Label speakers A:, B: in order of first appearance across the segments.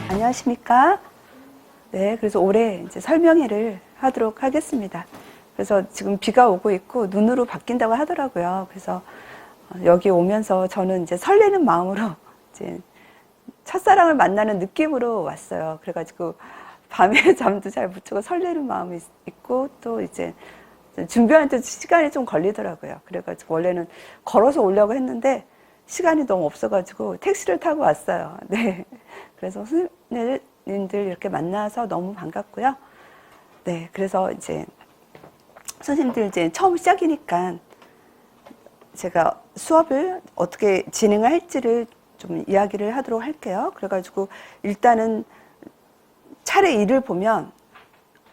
A: 안녕하십니까? 네, 그래서 올해 이제 설명회를 하도록 하겠습니다. 그래서 지금 비가 오고 있고 눈으로 바뀐다고 하더라고요. 그래서 여기 오면서 저는 이제 설레는 마음으로 이제 첫사랑을 만나는 느낌으로 왔어요. 그래가지고 밤에 잠도 잘 못 자고 설레는 마음이 있고 또 이제 준비하는데 시간이 좀 걸리더라고요. 그래가지고 원래는 걸어서 오려고 했는데 시간이 너무 없어가지고 택시를 타고 왔어요. 네. 그래서 선생님들 이렇게 만나서 너무 반갑고요. 네. 그래서 이제 선생님들 이제 처음 시작이니까 제가 수업을 어떻게 진행을 할지를 좀 이야기를 하도록 할게요. 그래가지고 일단은 차례 1을 보면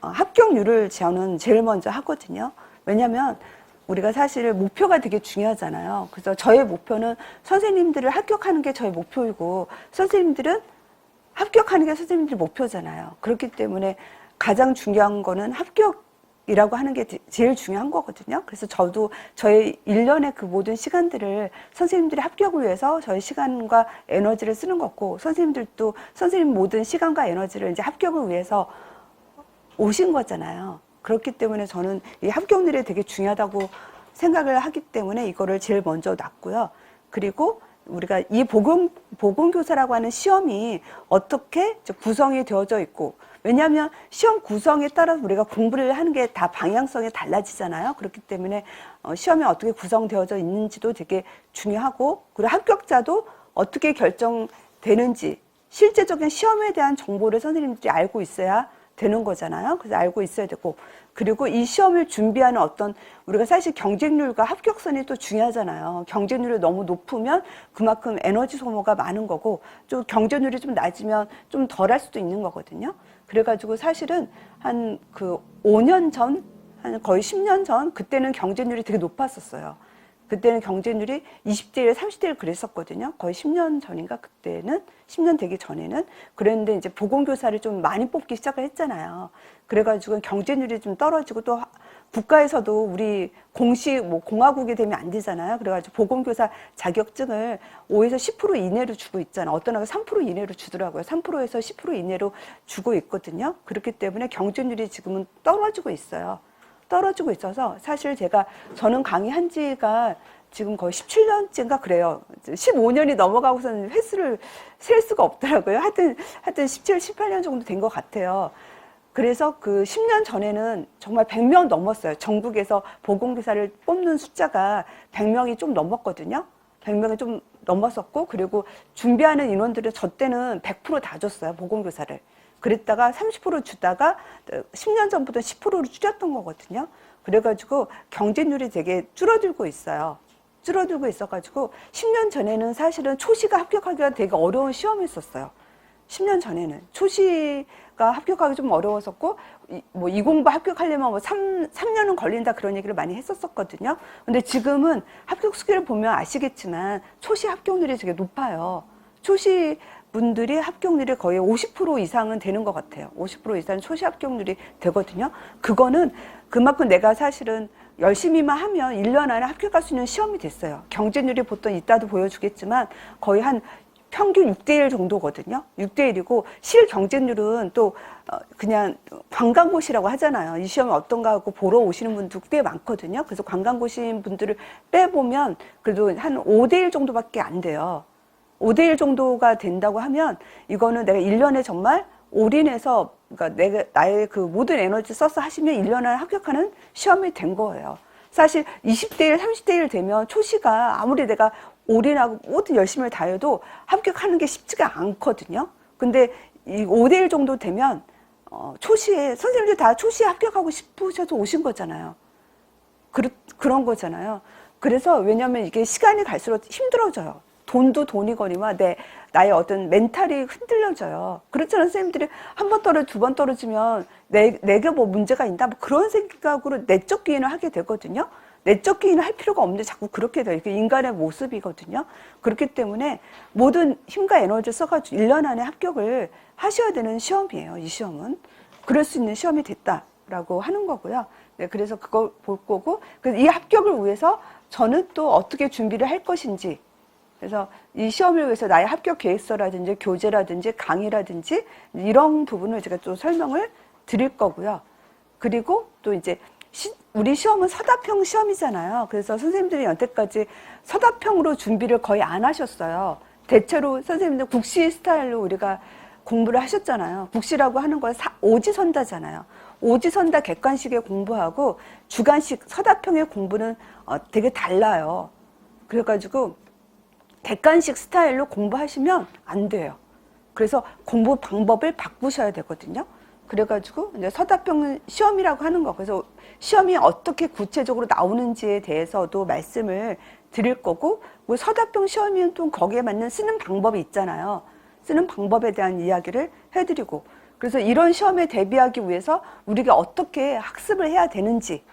A: 합격률을 저는 제일 먼저 하거든요. 왜냐면 우리가 사실 목표가 되게 중요하잖아요. 그래서 저의 목표는 선생님들을 합격하는 게 저의 목표이고 선생님들은 합격하는 게 선생님들 목표잖아요. 그렇기 때문에 가장 중요한 거는 합격이라고 하는 게 제일 중요한 거거든요. 그래서 저도 저의 1년의 그 모든 시간들을 선생님들의 합격을 위해서 저의 시간과 에너지를 쓰는 거고 선생님들도 선생님 모든 시간과 에너지를 이제 합격을 위해서 오신 거잖아요. 그렇기 때문에 저는 이 합격률이 되게 중요하다고 생각을 하기 때문에 이거를 제일 먼저 놨고요. 그리고 우리가 이 보건교사라고 하는 시험이 어떻게 구성이 되어져 있고 왜냐하면 시험 구성에 따라서 우리가 공부를 하는 게 다 방향성이 달라지잖아요. 그렇기 때문에 시험이 어떻게 구성되어져 있는지도 되게 중요하고 그리고 합격자도 어떻게 결정되는지 실제적인 시험에 대한 정보를 선생님들이 알고 있어야 되는 거잖아요. 그래서 알고 있어야 되고 그리고 이 시험을 준비하는 어떤 우리가 사실 경쟁률과 합격선이 또 중요하잖아요. 경쟁률이 너무 높으면 그만큼 에너지 소모가 많은 거고 좀 경쟁률이 좀 낮으면 좀 덜할 수도 있는 거거든요. 그래가지고 사실은 한 그 5년 전, 한 거의 10년 전 그때는 경쟁률이 되게 높았었어요. 그때는 경쟁률이 20대 1, 30대 1 그랬었거든요. 거의 10년 전인가 그때는 10년 되기 전에는 그랬는데 이제 보건교사를 좀 많이 뽑기 시작을 했잖아요. 그래가지고 경쟁률이 좀 떨어지고 또 국가에서도 우리 공식 뭐 공화국이 되면 안 되잖아요. 그래가지고 보건교사 자격증을 5에서 10% 이내로 주고 있잖아요. 어떤 학교 3% 이내로 주더라고요. 3%에서 10% 이내로 주고 있거든요. 그렇기 때문에 경쟁률이 지금은 떨어지고 있어요. 떨어지고 있어서 사실 저는 강의한 지가 지금 거의 17년째인가 그래요. 15년이 넘어가고서는 횟수를 셀 수가 없더라고요. 하여튼 17, 18년 정도 된 것 같아요. 그래서 그 10년 전에는 정말 100명 넘었어요. 전국에서 보건교사를 뽑는 숫자가 100명이 좀 넘었거든요. 100명이 좀 넘었었고 그리고 준비하는 인원들은 저 때는 100% 다 줬어요. 보건교사를. 그랬다가 30% 주다가 10년 전부터 10%로 줄였던 거거든요. 그래가지고 경쟁률이 되게 줄어들고 있어요. 줄어들고 있어가지고 10년 전에는 사실은 초시가 합격하기가 되게 어려운 시험이었어요. 10년 전에는 초시가 합격하기 좀 어려웠었고 뭐 이공부 합격하려면 뭐 3년은 걸린다 그런 얘기를 많이 했었거든요. 근데 지금은 합격 수기를 보면 아시겠지만 초시 합격률이 되게 높아요. 초시 분들이 합격률이 거의 50% 이상은 되는 것 같아요. 50% 이상 초시 합격률이 되거든요. 그거는 그만큼 내가 사실은 열심히만 하면 1년 안에 합격할 수 있는 시험이 됐어요. 경쟁률이 보통 이따도 보여주겠지만 거의 한 평균 6대1 정도거든요. 6대1이고 실 경쟁률은 또 그냥 관광고시라고 하잖아요. 이 시험이 어떤가 하고 보러 오시는 분도 꽤 많거든요. 그래서 관광고시인 분들을 빼보면 그래도 한 5대1 정도밖에 안 돼요. 5대1 정도가 된다고 하면 이거는 내가 1년에 정말 올인해서 그러니까 나의 그 모든 에너지 써서 하시면 1년 안에 합격하는 시험이 된 거예요. 사실 20대1, 30대1 되면 초시가 아무리 내가 올인하고 모든 열심을 다해도 합격하는 게 쉽지가 않거든요. 근데 이 5대1 정도 되면 초시에 선생님들 다 초시에 합격하고 싶으셔서 오신 거잖아요. 그런 거잖아요. 그래서 왜냐하면 이게 시간이 갈수록 힘들어져요. 돈도 돈이거니와 나의 어떤 멘탈이 흔들려져요. 그렇잖아요. 선생님들이 한 번 떨어지고 두 번 떨어지면 내게 뭐 문제가 있나 뭐 그런 생각으로 내적 기인을 하게 되거든요. 내적 기인을 할 필요가 없는데 자꾸 그렇게 돼요. 이게 인간의 모습이거든요. 그렇기 때문에 모든 힘과 에너지를 써가지고 1년 안에 합격을 하셔야 되는 시험이에요. 이 시험은. 그럴 수 있는 시험이 됐다라고 하는 거고요. 네, 그래서 그걸 볼 거고 이 합격을 위해서 저는 또 어떻게 준비를 할 것인지 그래서 이 시험을 위해서 나의 합격 계획서라든지 교재라든지 강의라든지 이런 부분을 제가 또 설명을 드릴 거고요. 그리고 또 이제 우리 시험은 서답형 시험이잖아요. 그래서 선생님들이 여태까지 서답형으로 준비를 거의 안 하셨어요. 대체로 선생님들 국시 스타일로 우리가 공부를 하셨잖아요. 국시라고 하는 건 오지선다잖아요. 오지선다 객관식의 공부하고 주관식 서답형의 공부는 되게 달라요. 그래가지고 객관식 스타일로 공부하시면 안 돼요. 그래서 공부 방법을 바꾸셔야 되거든요. 그래가지고 이제 서답형 시험이라고 하는 거. 그래서 시험이 어떻게 구체적으로 나오는지에 대해서도 말씀을 드릴 거고, 뭐 서답형 시험이면 또 거기에 맞는 쓰는 방법이 있잖아요. 쓰는 방법에 대한 이야기를 해드리고, 그래서 이런 시험에 대비하기 위해서 우리가 어떻게 학습을 해야 되는지,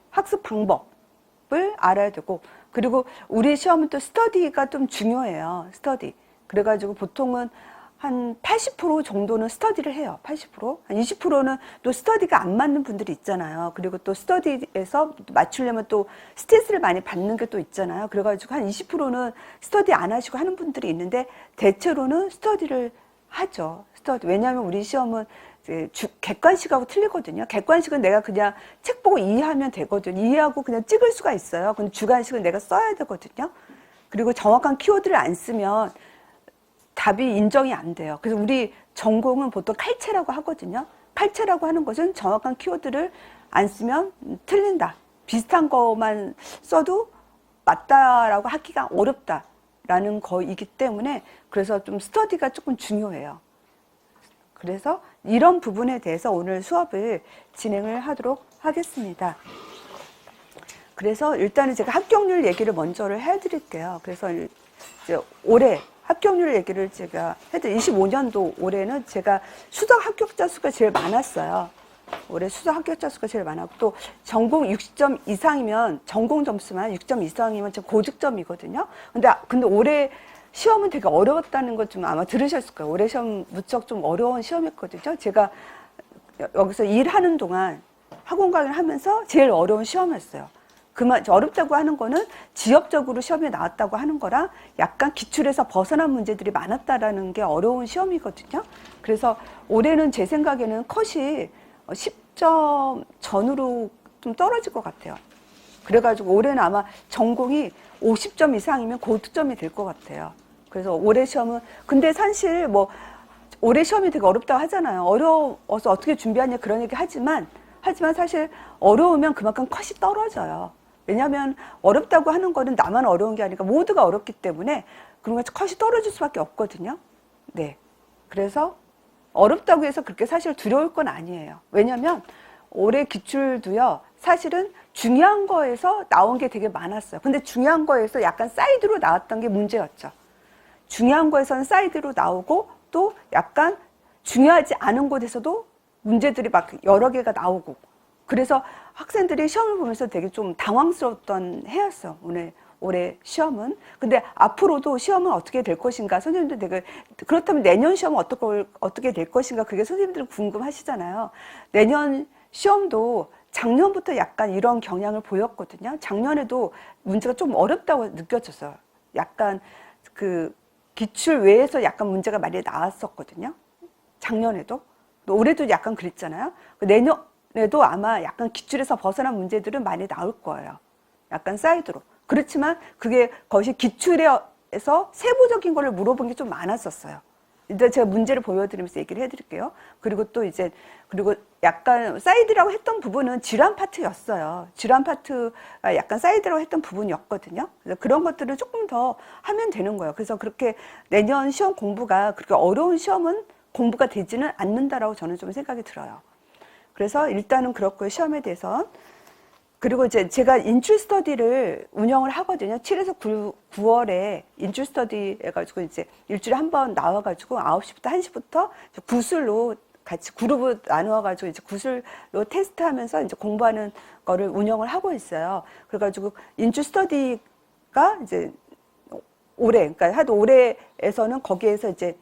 A: 학습 방법을 알아야 되고, 그리고 우리 시험은 또 스터디가 좀 중요해요. 스터디. 그래가지고 보통은 한 80% 정도는 스터디를 해요. 80%. 한 20%는 또 스터디가 안 맞는 분들이 있잖아요. 그리고 또 스터디에서 맞추려면 또 스트레스를 많이 받는 게 또 있잖아요. 그래가지고 한 20%는 스터디 안 하시고 하는 분들이 있는데, 대체로는 스터디를 하죠. 스터디. 왜냐하면 우리 시험은 이제 객관식하고 틀리거든요. 객관식은 내가 그냥 책 보고 이해하면 되거든요. 이해하고 그냥 찍을 수가 있어요. 근데 주관식은 내가 써야 되거든요. 그리고 정확한 키워드를 안 쓰면 답이 인정이 안 돼요. 그래서 우리 전공은 보통 칼체라고 하거든요. 칼체라고 하는 것은 정확한 키워드를 안 쓰면 틀린다. 비슷한 것만 써도 맞다라고 하기가 어렵다라는 거이기 때문에, 그래서 좀 스터디가 조금 중요해요. 그래서 이런 부분에 대해서 오늘 수업을 진행을 하도록 하겠습니다. 그래서 일단은 제가 합격률 얘기를 먼저를 해드릴게요. 그래서 이제 올해 합격률 얘기를 제가 해도 25년도 올해는 제가 수석 합격자 수가 제일 많았어요. 올해 수석 합격자 수가 제일 많았고, 또 전공 60점 이상이면, 전공 점수만 6점 이상이면 고득점이거든요. 근데 올해 시험은 되게 어려웠다는 것 좀 아마 들으셨을 거예요. 올해 시험 무척 좀 어려운 시험이었거든요. 제가 여기서 일하는 동안 학원 강의를 하면서 제일 어려운 시험이었어요. 어렵다고 하는 거는 지역적으로 시험에 나왔다고 하는 거랑 약간 기출에서 벗어난 문제들이 많았다라는 게 어려운 시험이거든요. 그래서 올해는 제 생각에는 컷이 10점 전후로 좀 떨어질 것 같아요. 그래가지고 올해는 아마 전공이 50점 이상이면 고득점이 될 것 같아요. 그래서 올해 시험은, 근데 사실 뭐 올해 시험이 되게 어렵다고 하잖아요. 어려워서 어떻게 준비하냐 그런 얘기 하지만 사실 어려우면 그만큼 컷이 떨어져요. 왜냐하면 어렵다고 하는 거는 나만 어려운 게 아니라 모두가 어렵기 때문에 그런 거 컷이 떨어질 수밖에 없거든요. 네. 그래서 어렵다고 해서 그렇게 사실 두려울 건 아니에요. 왜냐하면 올해 기출도요, 사실은 중요한 거에서 나온 게 되게 많았어요. 근데 중요한 거에서 약간 사이드로 나왔던 게 문제였죠. 중요한 거에서는 사이드로 나오고, 또 약간 중요하지 않은 곳에서도 문제들이 막 여러 개가 나오고, 그래서 학생들이 시험을 보면서 되게 좀 당황스러웠던 해였어요. 올해 시험은. 근데 앞으로도 시험은 어떻게 될 것인가, 선생님들 되게, 그렇다면 내년 시험은 어떻게 될 것인가, 그게 선생님들은 궁금하시잖아요. 내년 시험도 작년부터 약간 이런 경향을 보였거든요. 작년에도 문제가 좀 어렵다고 느껴졌어요. 약간 그 기출 외에서 약간 문제가 많이 나왔었거든요. 작년에도. 올해도 약간 그랬잖아요. 내년에도 아마 약간 기출에서 벗어난 문제들은 많이 나올 거예요. 약간 사이드로. 그렇지만 그것이 기출에서 세부적인 거를 물어본 게 좀 많았었어요. 이제 제가 문제를 보여드리면서 얘기를 해드릴게요. 그리고 또 그리고 약간 사이드라고 했던 부분은 질환 파트였어요. 질환 파트가 약간 사이드라고 했던 부분이었거든요. 그래서 그런 것들을 조금 더 하면 되는 거예요. 그래서 그렇게 내년 시험 공부가 그렇게 어려운 시험은 공부가 되지는 않는다라고 저는 좀 생각이 들어요. 그래서 일단은 그렇고요. 시험에 대해서. 그리고 이제 제가 인출 스터디를 운영을 하거든요. 7에서 9월에 인출 스터디 해가지고 이제 일주일에 한 번 나와가지고 9시부터 1시부터 구술로 같이 그룹을 나누어가지고 이제 구술로 테스트하면서 이제 공부하는 거를 운영을 하고 있어요. 그래가지고 인출 스터디가 이제 그러니까 하도 올해에서는 거기에서 이제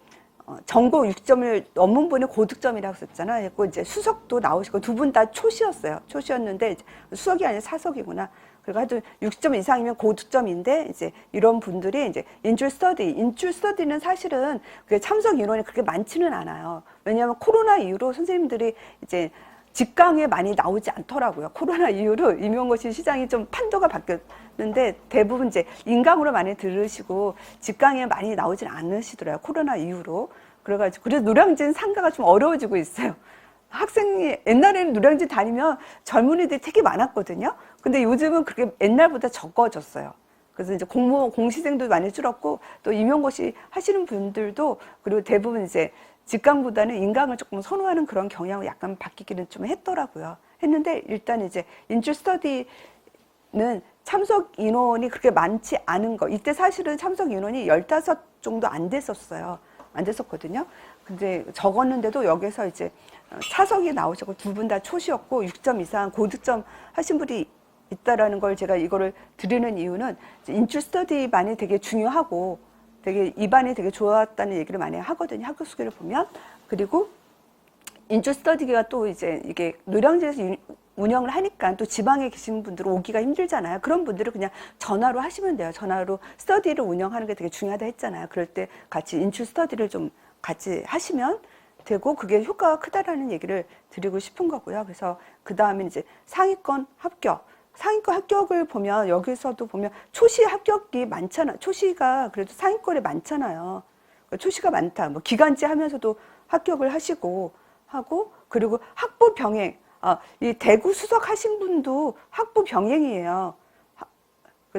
A: 전공 6점을 넘은 분이 고득점이라고 썼잖아요. 그리고 이제 수석도 나오시고 두 분 다 초시였어요. 초시였는데 수석이 아니라 사석이구나. 그리고 하여튼 60점 이상이면 고득점인데 이제 이런 분들이 이제 인출 스터디는 사실은 그 참석 인원이 그렇게 많지는 않아요. 왜냐하면 코로나 이후로 선생님들이 이제 직강에 많이 나오지 않더라고요. 코로나 이후로 임용고시 시장이 좀 판도가 바뀌었는데 대부분 이제 인강으로 많이 들으시고 직강에 많이 나오진 않으시더라고요. 코로나 이후로. 그래가지고 그래서 노량진 상가가 좀 어려워지고 있어요. 학생이 옛날에는 노량진 다니면 젊은이들이 되게 많았거든요. 근데 요즘은 그렇게 옛날보다 적어졌어요. 그래서 이제 공시생도 많이 줄었고 또 임용고시 하시는 분들도 그리고 대부분 이제 직강보다는 인강을 조금 선호하는 그런 경향을 약간 바뀌기는 좀 했더라고요. 했는데 일단 이제 인출 스터디는 참석 인원이 그렇게 많지 않은 거. 이때 사실은 참석 인원이 15 정도 안 됐었어요. 안 됐었거든요. 근데 적었는데도 여기서 이제 차석이 나오셨고 두 분 다 초시였고 6점 이상 고득점 하신 분이 있다라는 걸 제가 이거를 드리는 이유는 인출 스터디반이 되게 중요하고 되게 입안이 되게 좋았다는 얘기를 많이 하거든요. 학교 수기를 보면. 그리고 인출 스터디가 또 이제 이게 노량진에서 운영을 하니까 또 지방에 계신 분들은 오기가 힘들잖아요. 그런 분들은 그냥 전화로 하시면 돼요. 전화로 스터디를 운영하는 게 되게 중요하다 했잖아요. 그럴 때 같이 인출 스터디를 좀 같이 하시면 되고 그게 효과가 크다라는 얘기를 드리고 싶은 거고요. 그래서 그 다음에 이제 상위권 합격. 상위권 합격을 보면 여기서도 보면 초시 합격이 많잖아. 초시가 그래도 상위권에 많잖아요. 초시가 많다. 뭐 기간제 하면서도 합격을 하시고 하고 그리고 학부 병행. 이 대구 수석하신 분도 학부 병행이에요.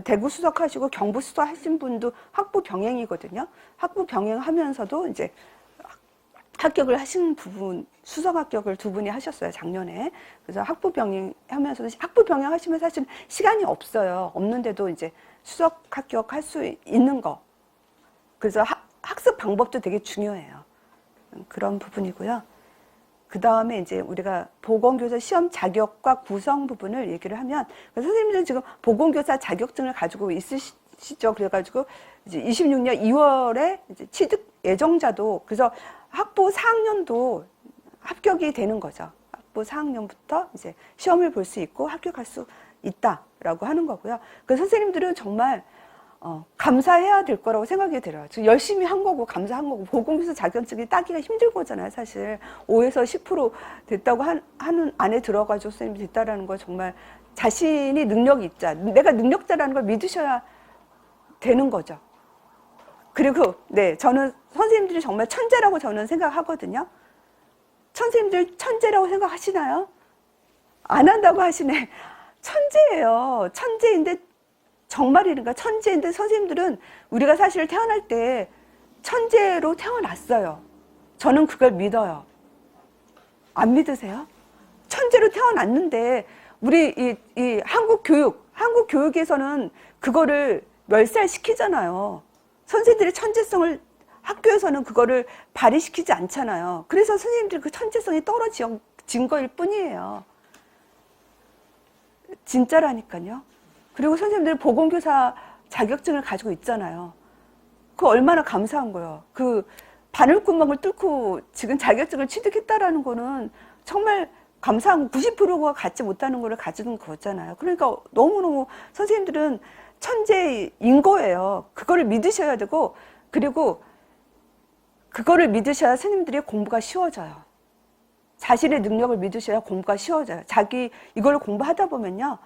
A: 대구 수석하시고 경부 수석하신 분도 학부 병행이거든요. 학부 병행하면서도 이제 합격을 하신 부분, 수석 합격을 두 분이 하셨어요, 작년에. 그래서 학부 병행 하면서도, 학부 병행 하시면 사실 시간이 없어요. 없는데도 이제 수석 합격할 수 있는 거. 그래서 학습 방법도 되게 중요해요. 그런 부분이고요. 그 다음에 이제 우리가 보건교사 시험 자격과 구성 부분을 얘기를 하면, 선생님들은 지금 보건교사 자격증을 가지고 있으시죠. 그래가지고 이제 26년 2월에 이제 취득 예정자도, 그래서 학부 4학년도 합격이 되는 거죠. 학부 4학년부터 이제 시험을 볼 수 있고 합격할 수 있다라고 하는 거고요. 그 선생님들은 정말 감사해야 될 거라고 생각이 들어요. 지금 열심히 한 거고 감사한 거고 보건교사 자격증이 따기가 힘들 거잖아요. 사실 5에서 10% 됐다고 하는 안에 들어가지고 선생님이 됐다라는 거 정말 자신이 능력이 있자, 내가 능력자라는 걸 믿으셔야 되는 거죠. 그리고 네, 저는 선생님들이 정말 천재라고 저는 생각하거든요. 선생님들 천재라고 생각하시나요? 안 한다고 하시네. 천재예요. 천재인데 정말이니까 천재인데 선생님들은 우리가 사실 태어날 때 천재로 태어났어요. 저는 그걸 믿어요. 안 믿으세요? 천재로 태어났는데 우리 이 한국 교육에서는 그거를 멸살시키잖아요. 선생님들의 천재성을 학교에서는 그거를 발휘시키지 않잖아요. 그래서 선생님들 그 천재성이 떨어진 거일 뿐이에요. 진짜라니까요. 그리고 선생님들 보건교사 자격증을 가지고 있잖아요. 그거 얼마나 감사한 거예요. 그 바늘구멍을 뚫고 지금 자격증을 취득했다라는 거는 정말 감사한 90%가 갖지 못하는 거를 가지는 거잖아요. 그러니까 너무너무 선생님들은 천재인 거예요. 그거를 믿으셔야 되고, 그리고 그거를 믿으셔야 선생님들이 공부가 쉬워져요. 자신의 능력을 믿으셔야 공부가 쉬워져요. 이걸 공부하다 보면요.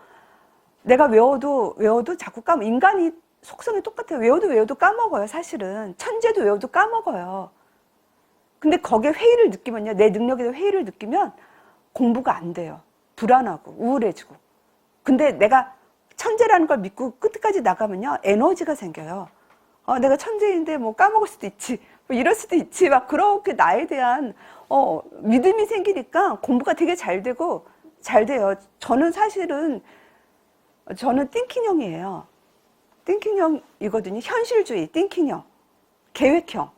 A: 내가 외워도 자꾸 인간이 속성이 똑같아요. 외워도 까먹어요, 사실은. 천재도 외워도 까먹어요. 근데 거기에 회의를 느끼면요. 내 능력에 대해 회의를 느끼면 공부가 안 돼요. 불안하고, 우울해지고. 근데 내가 천재라는 걸 믿고 끝까지 나가면요. 에너지가 생겨요. 내가 천재인데 뭐 까먹을 수도 있지. 뭐 이럴 수도 있지. 막 그렇게 나에 대한, 믿음이 생기니까 공부가 되게 잘 되고, 잘 돼요. 저는 띵킹형이에요. 띵킹형이거든요. 현실주의, 띵킹형. 계획형.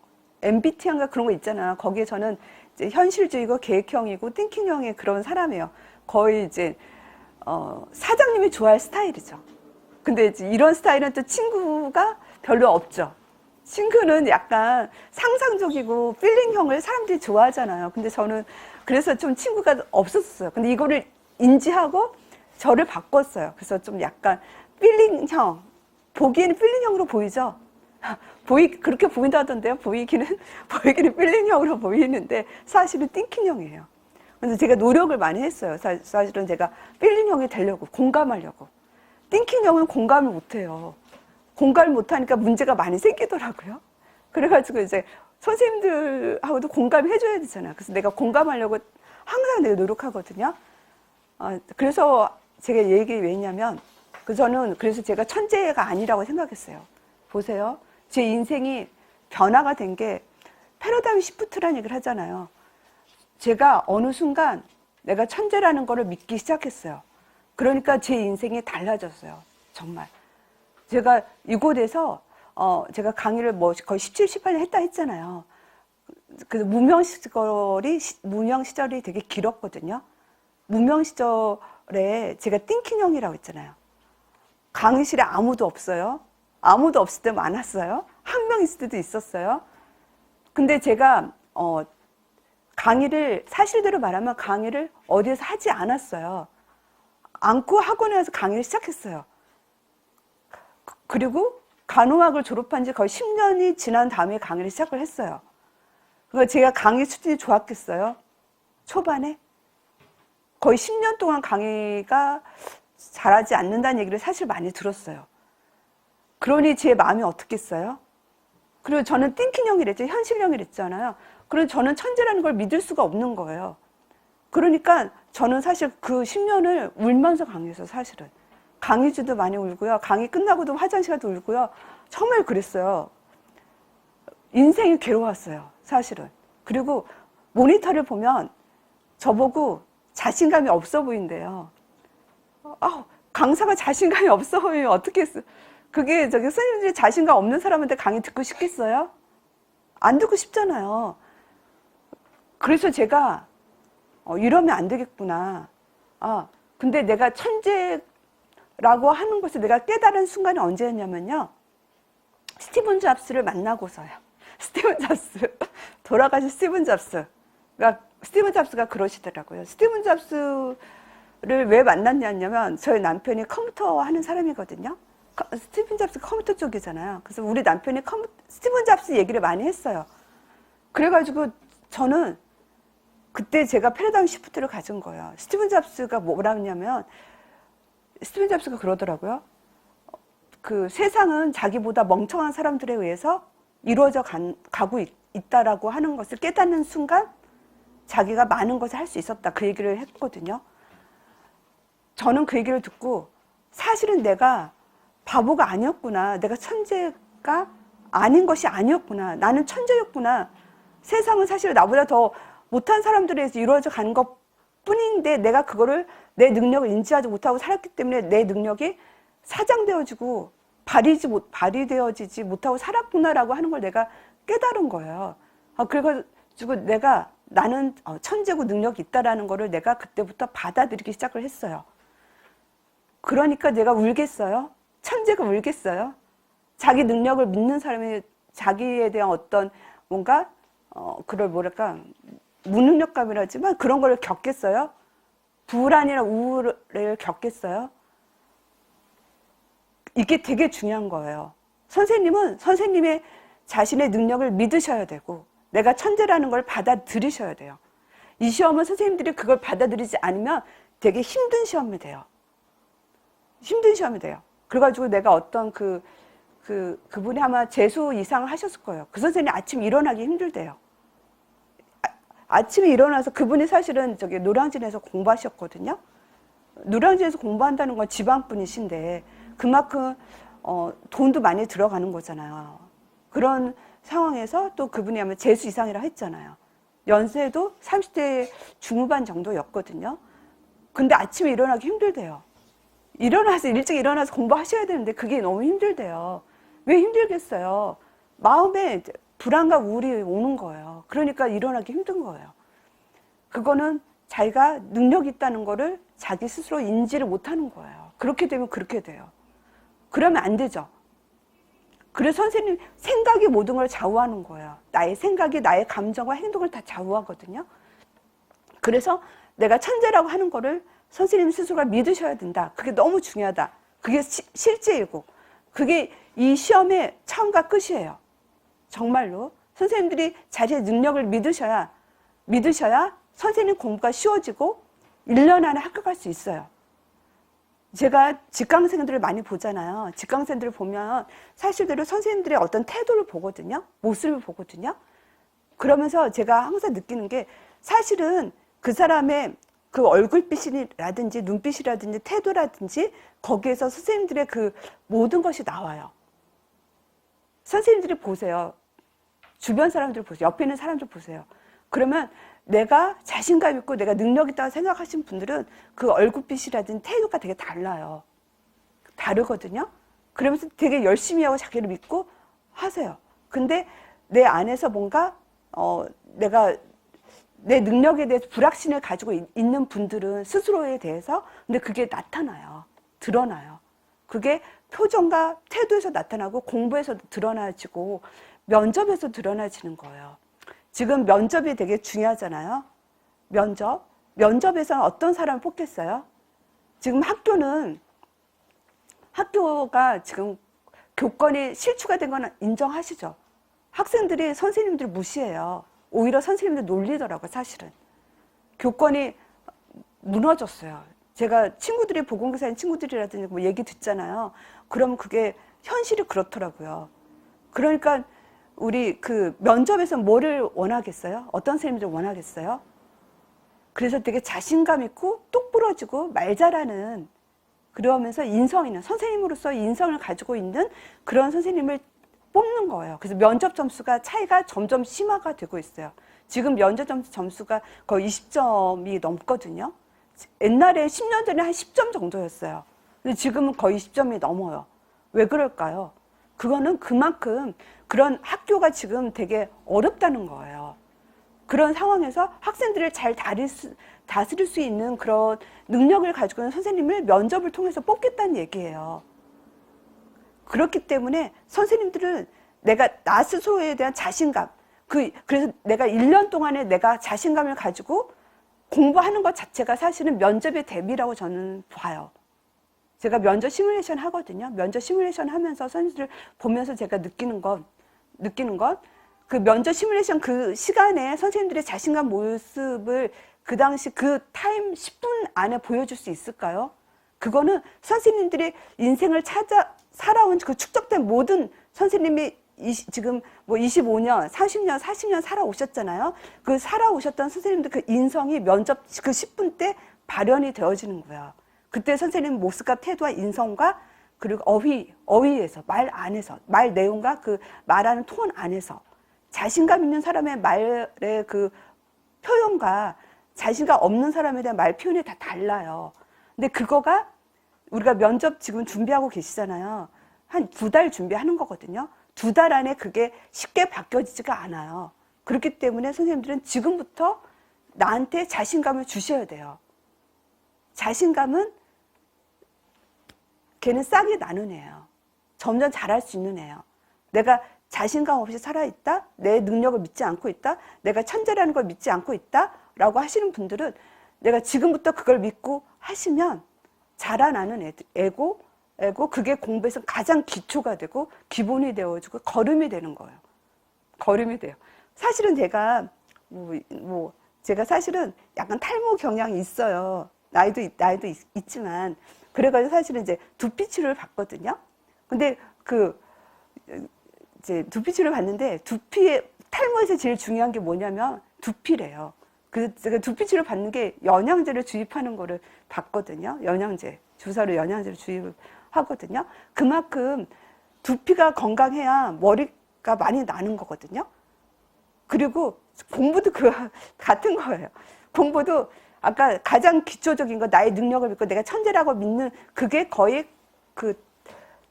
A: MBTI인가 그런 거 있잖아. 거기에 저는 이제 현실주의고 계획형이고 띵킹형의 그런 사람이에요. 거의 이제, 사장님이 좋아할 스타일이죠. 근데 이제 이런 스타일은 또 친구가 별로 없죠. 친구는 약간 상상적이고 필링형을 사람들이 좋아하잖아요. 근데 저는 그래서 좀 친구가 없었어요. 근데 이거를 인지하고 저를 바꿨어요. 그래서 좀 약간 필링형, 보기에는 필링형으로 보이죠? 그렇게 보인다던데요? 보이기는 필링형으로 보이는데 사실은 띵킹형이에요. 그래서 제가 노력을 많이 했어요. 사실은 제가 필링형이 되려고, 공감하려고. 띵킹형은 공감을 못해요. 공감을 못하니까 문제가 많이 생기더라고요. 그래가지고 이제 선생님들하고도 공감해줘야 되잖아요. 그래서 내가 공감하려고 항상 내가 노력하거든요. 그래서 제가 얘기 왜 했냐면, 저는 그래서 제가 천재가 아니라고 생각했어요. 보세요. 제 인생이 변화가 된 게 패러다임 시프트라는 얘기를 하잖아요. 제가 어느 순간 내가 천재라는 거를 믿기 시작했어요. 그러니까 제 인생이 달라졌어요. 정말. 제가 이곳에서 제가 강의를 거의 17, 18년 했다 했잖아요. 그 무명 시절이 되게 길었거든요. 무명 시절에 제가 띵킹형이라고 했잖아요. 강의실에 아무도 없어요. 아무도 없을 때 많았어요. 한 명 있을 때도 있었어요. 근데 제가 강의를 사실대로 말하면 강의를 어디에서 하지 않았어요. 안고 학원에서 강의를 시작했어요. 그리고 간호학을 졸업한 지 거의 10년이 지난 다음에 강의를 시작을 했어요. 그러니까 제가 강의 수준이 좋았겠어요? 초반에? 거의 10년 동안 강의가 잘하지 않는다는 얘기를 사실 많이 들었어요. 그러니 제 마음이 어떻겠어요? 그리고 저는 띵킹형이랬죠. 현실형이랬잖아요. 그래서 저는 천재라는 걸 믿을 수가 없는 거예요. 그러니까 저는 사실 그 10년을 울면서 강의했어요. 사실은. 강의 중도 많이 울고요. 강의 끝나고도 화장실 가도 울고요. 정말 그랬어요. 인생이 괴로웠어요. 사실은. 그리고 모니터를 보면 저보고 자신감이 없어 보인대요. 강사가 자신감이 없어 보이면 어떻게 했어? 그게 선생님들이 자신감 없는 사람한테 강의 듣고 싶겠어요? 안 듣고 싶잖아요. 그래서 제가 이러면 안 되겠구나. 근데 내가 천재라고 하는 것을 내가 깨달은 순간이 언제였냐면요. 스티븐 잡스를 만나고서요. 스티븐 잡스, 돌아가신 스티븐 잡스. 스티븐 잡스가 그러시더라고요. 스티븐 잡스를 왜 만났냐면 저희 남편이 컴퓨터 하는 사람이거든요. 스티븐 잡스 컴퓨터 쪽이잖아요. 그래서 우리 남편이 스티븐 잡스 얘기를 많이 했어요. 그래가지고 저는 그때 제가 패러다임 시프트를 가진 거예요. 스티븐 잡스가 뭐라 했냐면, 스티븐 잡스가 그러더라고요. 그 세상은 자기보다 멍청한 사람들에 의해서 이루어져 가고 있다라고 하는 것을 깨닫는 순간 자기가 많은 것을 할 수 있었다. 그 얘기를 했거든요. 저는 그 얘기를 듣고 사실은 내가 바보가 아니었구나. 내가 천재가 아닌 것이 아니었구나. 나는 천재였구나. 세상은 사실 나보다 더 못한 사람들에 의해서 이루어져 가는 것 뿐인데 내가 그거를 내 능력을 인지하지 못하고 살았기 때문에 내 능력이 사장되어지고 발휘되어지지 못하고 살았구나라고 하는 걸 내가 깨달은 거예요. 그래가지고 나는 천재고 능력이 있다라는 거를 내가 그때부터 받아들이기 시작을 했어요. 그러니까 내가 울겠어요? 천재가 울겠어요? 자기 능력을 믿는 사람이 자기에 대한 어떤 뭔가 무능력감이라지만 그런 걸 겪겠어요? 불안이나 우울을 겪겠어요? 이게 되게 중요한 거예요. 선생님은 선생님의 자신의 능력을 믿으셔야 되고 내가 천재라는 걸 받아들이셔야 돼요. 이 시험은 선생님들이 그걸 받아들이지 않으면 되게 힘든 시험이 돼요. 힘든 시험이 돼요. 그래가지고 내가 어떤 그분이 아마 재수 이상을 하셨을 거예요. 그 선생님이 아침 일어나기 힘들대요. 아침에 일어나서 그분이 사실은 노량진에서 공부하셨거든요. 노량진에서 공부한다는 건 지방분이신데 그만큼 돈도 많이 들어가는 거잖아요. 그런 상황에서 또 그분이 아마 재수 이상이라 했잖아요. 연세도 30대 중후반 정도였거든요. 근데 아침에 일어나기 힘들대요. 일찍 일어나서 공부하셔야 되는데 그게 너무 힘들대요. 왜 힘들겠어요? 마음에 불안과 우울이 오는 거예요. 그러니까 일어나기 힘든 거예요. 그거는 자기가 능력이 있다는 거를 자기 스스로 인지를 못하는 거예요. 그렇게 되면 그렇게 돼요. 그러면 안 되죠. 그래서 선생님 생각이 모든 걸 좌우하는 거예요. 나의 생각이 나의 감정과 행동을 다 좌우하거든요. 그래서 내가 천재라고 하는 거를 선생님 스스로가 믿으셔야 된다. 그게 너무 중요하다. 그게 실제이고 그게 이 시험의 처음과 끝이에요. 정말로 선생님들이 자신의 능력을 믿으셔야 선생님 공부가 쉬워지고 1년 안에 합격할 수 있어요. 제가 직강생들을 많이 보잖아요. 직강생들을 보면 사실대로 선생님들의 어떤 태도를 보거든요. 모습을 보거든요. 그러면서 제가 항상 느끼는 게 사실은 그 사람의 그 얼굴빛이라든지 눈빛이라든지 태도라든지 거기에서 선생님들의 그 모든 것이 나와요. 선생님들이 보세요. 주변 사람들 보세요. 옆에 있는 사람들 보세요. 그러면 내가 자신감 있고 내가 능력 있다고 생각하시는 분들은 그 얼굴빛이라든지 태도가 되게 달라요. 다르거든요. 그러면서 되게 열심히 하고 자기를 믿고 하세요. 근데 내 안에서 뭔가 내가 내 능력에 대해서 불확신을 가지고 있는 분들은 스스로에 대해서 근데 그게 나타나요. 드러나요. 그게 표정과 태도에서 나타나고 공부에서 드러나지고 면접에서 드러나지는 거예요. 지금 면접이 되게 중요하잖아요. 면접에서는 어떤 사람을 뽑겠어요? 지금 학교가 지금 교권이 실추가 된 건 인정하시죠? 학생들이 선생님들을 무시해요. 오히려 선생님들 놀리더라고요, 사실은. 교권이 무너졌어요. 제가 친구들이 보건교사인 친구들이라든지 뭐 얘기 듣잖아요. 그러면 그게 현실이 그렇더라고요. 그러니까 우리 그 면접에서 뭐를 원하겠어요? 어떤 선생님들 원하겠어요? 그래서 되게 자신감 있고 똑부러지고 말 잘하는 그러면서 인성 있는 선생님으로서 인성을 가지고 있는 그런 선생님을 뽑는 거예요. 그래서 면접 점수가 차이가 점점 심화가 되고 있어요. 지금 면접 점수가 거의 20점이 넘거든요. 옛날에 10년 전에 한 10점 정도였어요. 근데 지금은 거의 20점이 넘어요. 왜 그럴까요? 그거는 그만큼 그런 학교가 지금 되게 어렵다는 거예요. 그런 상황에서 학생들을 잘 다스릴 수 있는 그런 능력을 가지고 있는 선생님을 면접을 통해서 뽑겠다는 얘기예요. 그렇기 때문에 선생님들은 나 스스로에 대한 자신감, 그래서 내가 1년 동안에 내가 자신감을 가지고 공부하는 것 자체가 사실은 면접의 대비라고 저는 봐요. 제가 면접 시뮬레이션 하거든요. 면접 시뮬레이션 하면서 선생님들을 보면서 제가 느끼는 건 그 면접 시뮬레이션 그 시간에 선생님들의 자신감 모습을 그 당시 그 타임 10분 안에 보여줄 수 있을까요? 그거는 선생님들이 인생을 살아온 그 축적된 모든 선생님이 지금 뭐 25년, 30년, 40년 살아오셨잖아요. 그 살아오셨던 선생님들 그 인성이 면접 그 10분 때 발현이 되어지는 거예요. 그때 선생님 모습과 태도와 인성과 그리고 어휘에서, 말 안에서, 말 내용과 그 말하는 톤 안에서 자신감 있는 사람의 말의 그 표현과 자신감 없는 사람에 대한 말 표현이 다 달라요. 근데 그거가 우리가 면접 지금 준비하고 계시잖아요. 한 2달 준비하는 거거든요. 2달 안에 그게 쉽게 바뀌어지지가 않아요. 그렇기 때문에 선생님들은 지금부터 나한테 자신감을 주셔야 돼요. 자신감은 걔는 싹이 나는 애예요. 점점 잘할 수 있는 애예요. 내가 자신감 없이 살아있다? 내 능력을 믿지 않고 있다? 내가 천재라는 걸 믿지 않고 있다? 라고 하시는 분들은 내가 지금부터 그걸 믿고 하시면 자라나는 애고 그게 공부에서 가장 기초가 되고 기본이 되어지고 걸음이 되는 거예요. 걸음이 돼요. 사실은 제가 제가 사실은 약간 탈모 경향이 있어요. 나이도 있지만 그래가지고 사실은 이제 두피 치료를 받거든요. 근데 이제 두피 치료를 받는데 탈모에서 제일 중요한 게 뭐냐면 두피래요. 제가 두피 치료 받는 게 영양제를 주입하는 거를 받거든요. 주사로 영양제를 주입을 하거든요. 그만큼 두피가 건강해야 머리가 많이 나는 거거든요. 그리고 공부도 같은 거예요. 공부도 아까 가장 기초적인 거 나의 능력을 믿고 내가 천재라고 믿는 그게 거의 그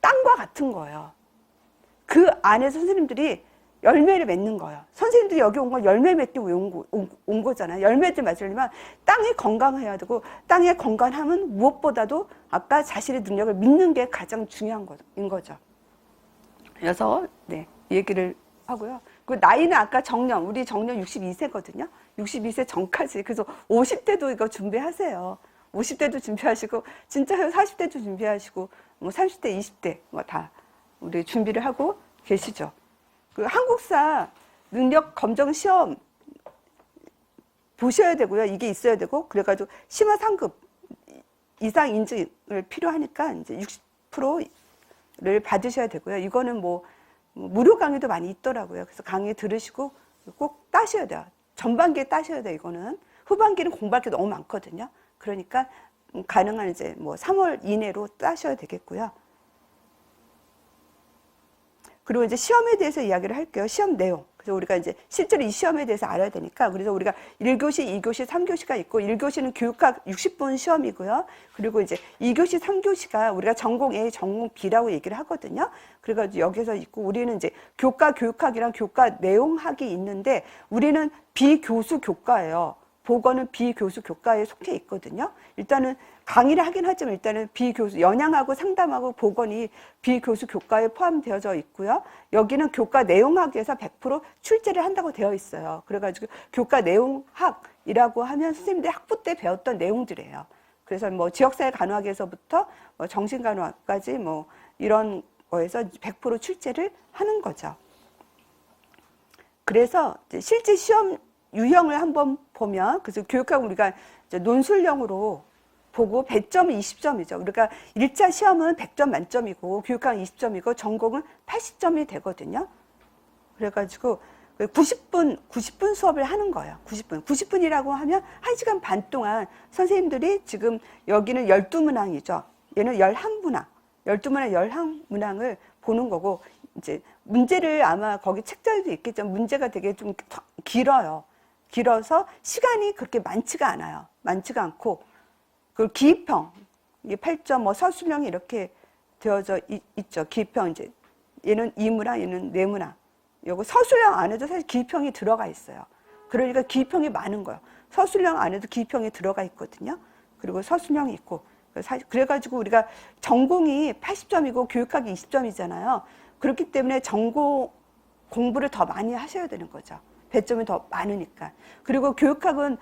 A: 땅과 같은 거예요. 그 안에서 선생님들이 열매를 맺는 거예요. 선생님들이 여기 온 건 열매 맺기 위해 온 거잖아요. 열매를 맞으려면 땅이 건강해야 되고 땅의 건강함은 무엇보다도 아까 자신의 능력을 믿는 게 가장 중요한 거인 거죠. 그래서 얘기를 하고요. 그 나이는 아까 우리 정년 62세거든요. 62세 전까지. 그래서 50대도 이거 준비하세요. 50대도 준비하시고 진짜 40대도 준비하시고 뭐 30대, 20대 뭐 다 우리 준비를 하고 계시죠. 그 한국사 능력 검정 시험 보셔야 되고요. 이게 있어야 되고 그래가지고 심화 상급 이상 인증을 필요하니까 이제 60%를 받으셔야 되고요. 이거는 뭐 무료 강의도 많이 있더라고요. 그래서 강의 들으시고 꼭 따셔야 돼요. 전반기에 따셔야 돼요. 이거는 후반기는 공부할 게 너무 많거든요. 그러니까 가능한 이제 뭐 3월 이내로 따셔야 되겠고요. 그리고 이제 시험에 대해서 이야기를 할게요. 시험 내용. 그래서 우리가 이제 실제로 이 시험에 대해서 알아야 되니까. 그래서 우리가 1교시, 2교시, 3교시가 있고 1교시는 교육학 60분 시험이고요. 그리고 이제 2교시, 3교시가 우리가 전공 A, 전공 B라고 얘기를 하거든요. 그래가지고 여기서 있고 우리는 이제 교과 교육학이랑 교과 내용학이 있는데 우리는 비교수 교과예요. 보건은 비교수 교과에 속해 있거든요. 일단은 강의를 하긴 하지만 일단은 비교수, 연양하고 상담하고 보건이 비교수 교과에 포함되어져 있고요. 여기는 교과 내용학에서 100% 출제를 한다고 되어 있어요. 그래가지고 교과 내용학이라고 하면 선생님들이 학부 때 배웠던 내용들이에요. 그래서 뭐 지역사회 간호학에서부터 뭐 정신간호학까지 뭐 이런 거에서 100% 출제를 하는 거죠. 그래서 실제 시험 유형을 한번 보면, 그래서 교육학 우리가 논술형으로 보고 100점은 20점이죠. 그러니까 1차 시험은 100점 만점이고 교육학 20점이고 전공은 80점이 되거든요. 그래가지고 90분 수업을 하는 거예요. 90분이라고 하면 1시간 반 동안 선생님들이 지금 여기는 12문항이죠. 얘는 11문항. 12문항, 11문항을 보는 거고, 이제 문제를 아마 거기 책자에도 있겠지만 문제가 되게 좀 길어요. 길어서 시간이 그렇게 많지가 않아요. 많지가 않고, 그 기입형, 이게 8점, 뭐 서술형이 이렇게 되어져 있죠. 기입형, 이제 얘는 2문항, 얘는 4문항. 요거 서술형 안에도 사실 기입형이 들어가 있어요. 그러니까 기입형이 많은 거예요. 서술형 안에도 기입형이 들어가 있거든요. 그리고 서술형이 있고. 그래가지고 우리가 전공이 80점이고 교육학이 20점이잖아요. 그렇기 때문에 전공 공부를 더 많이 하셔야 되는 거죠. 배점이 더 많으니까. 그리고 교육학은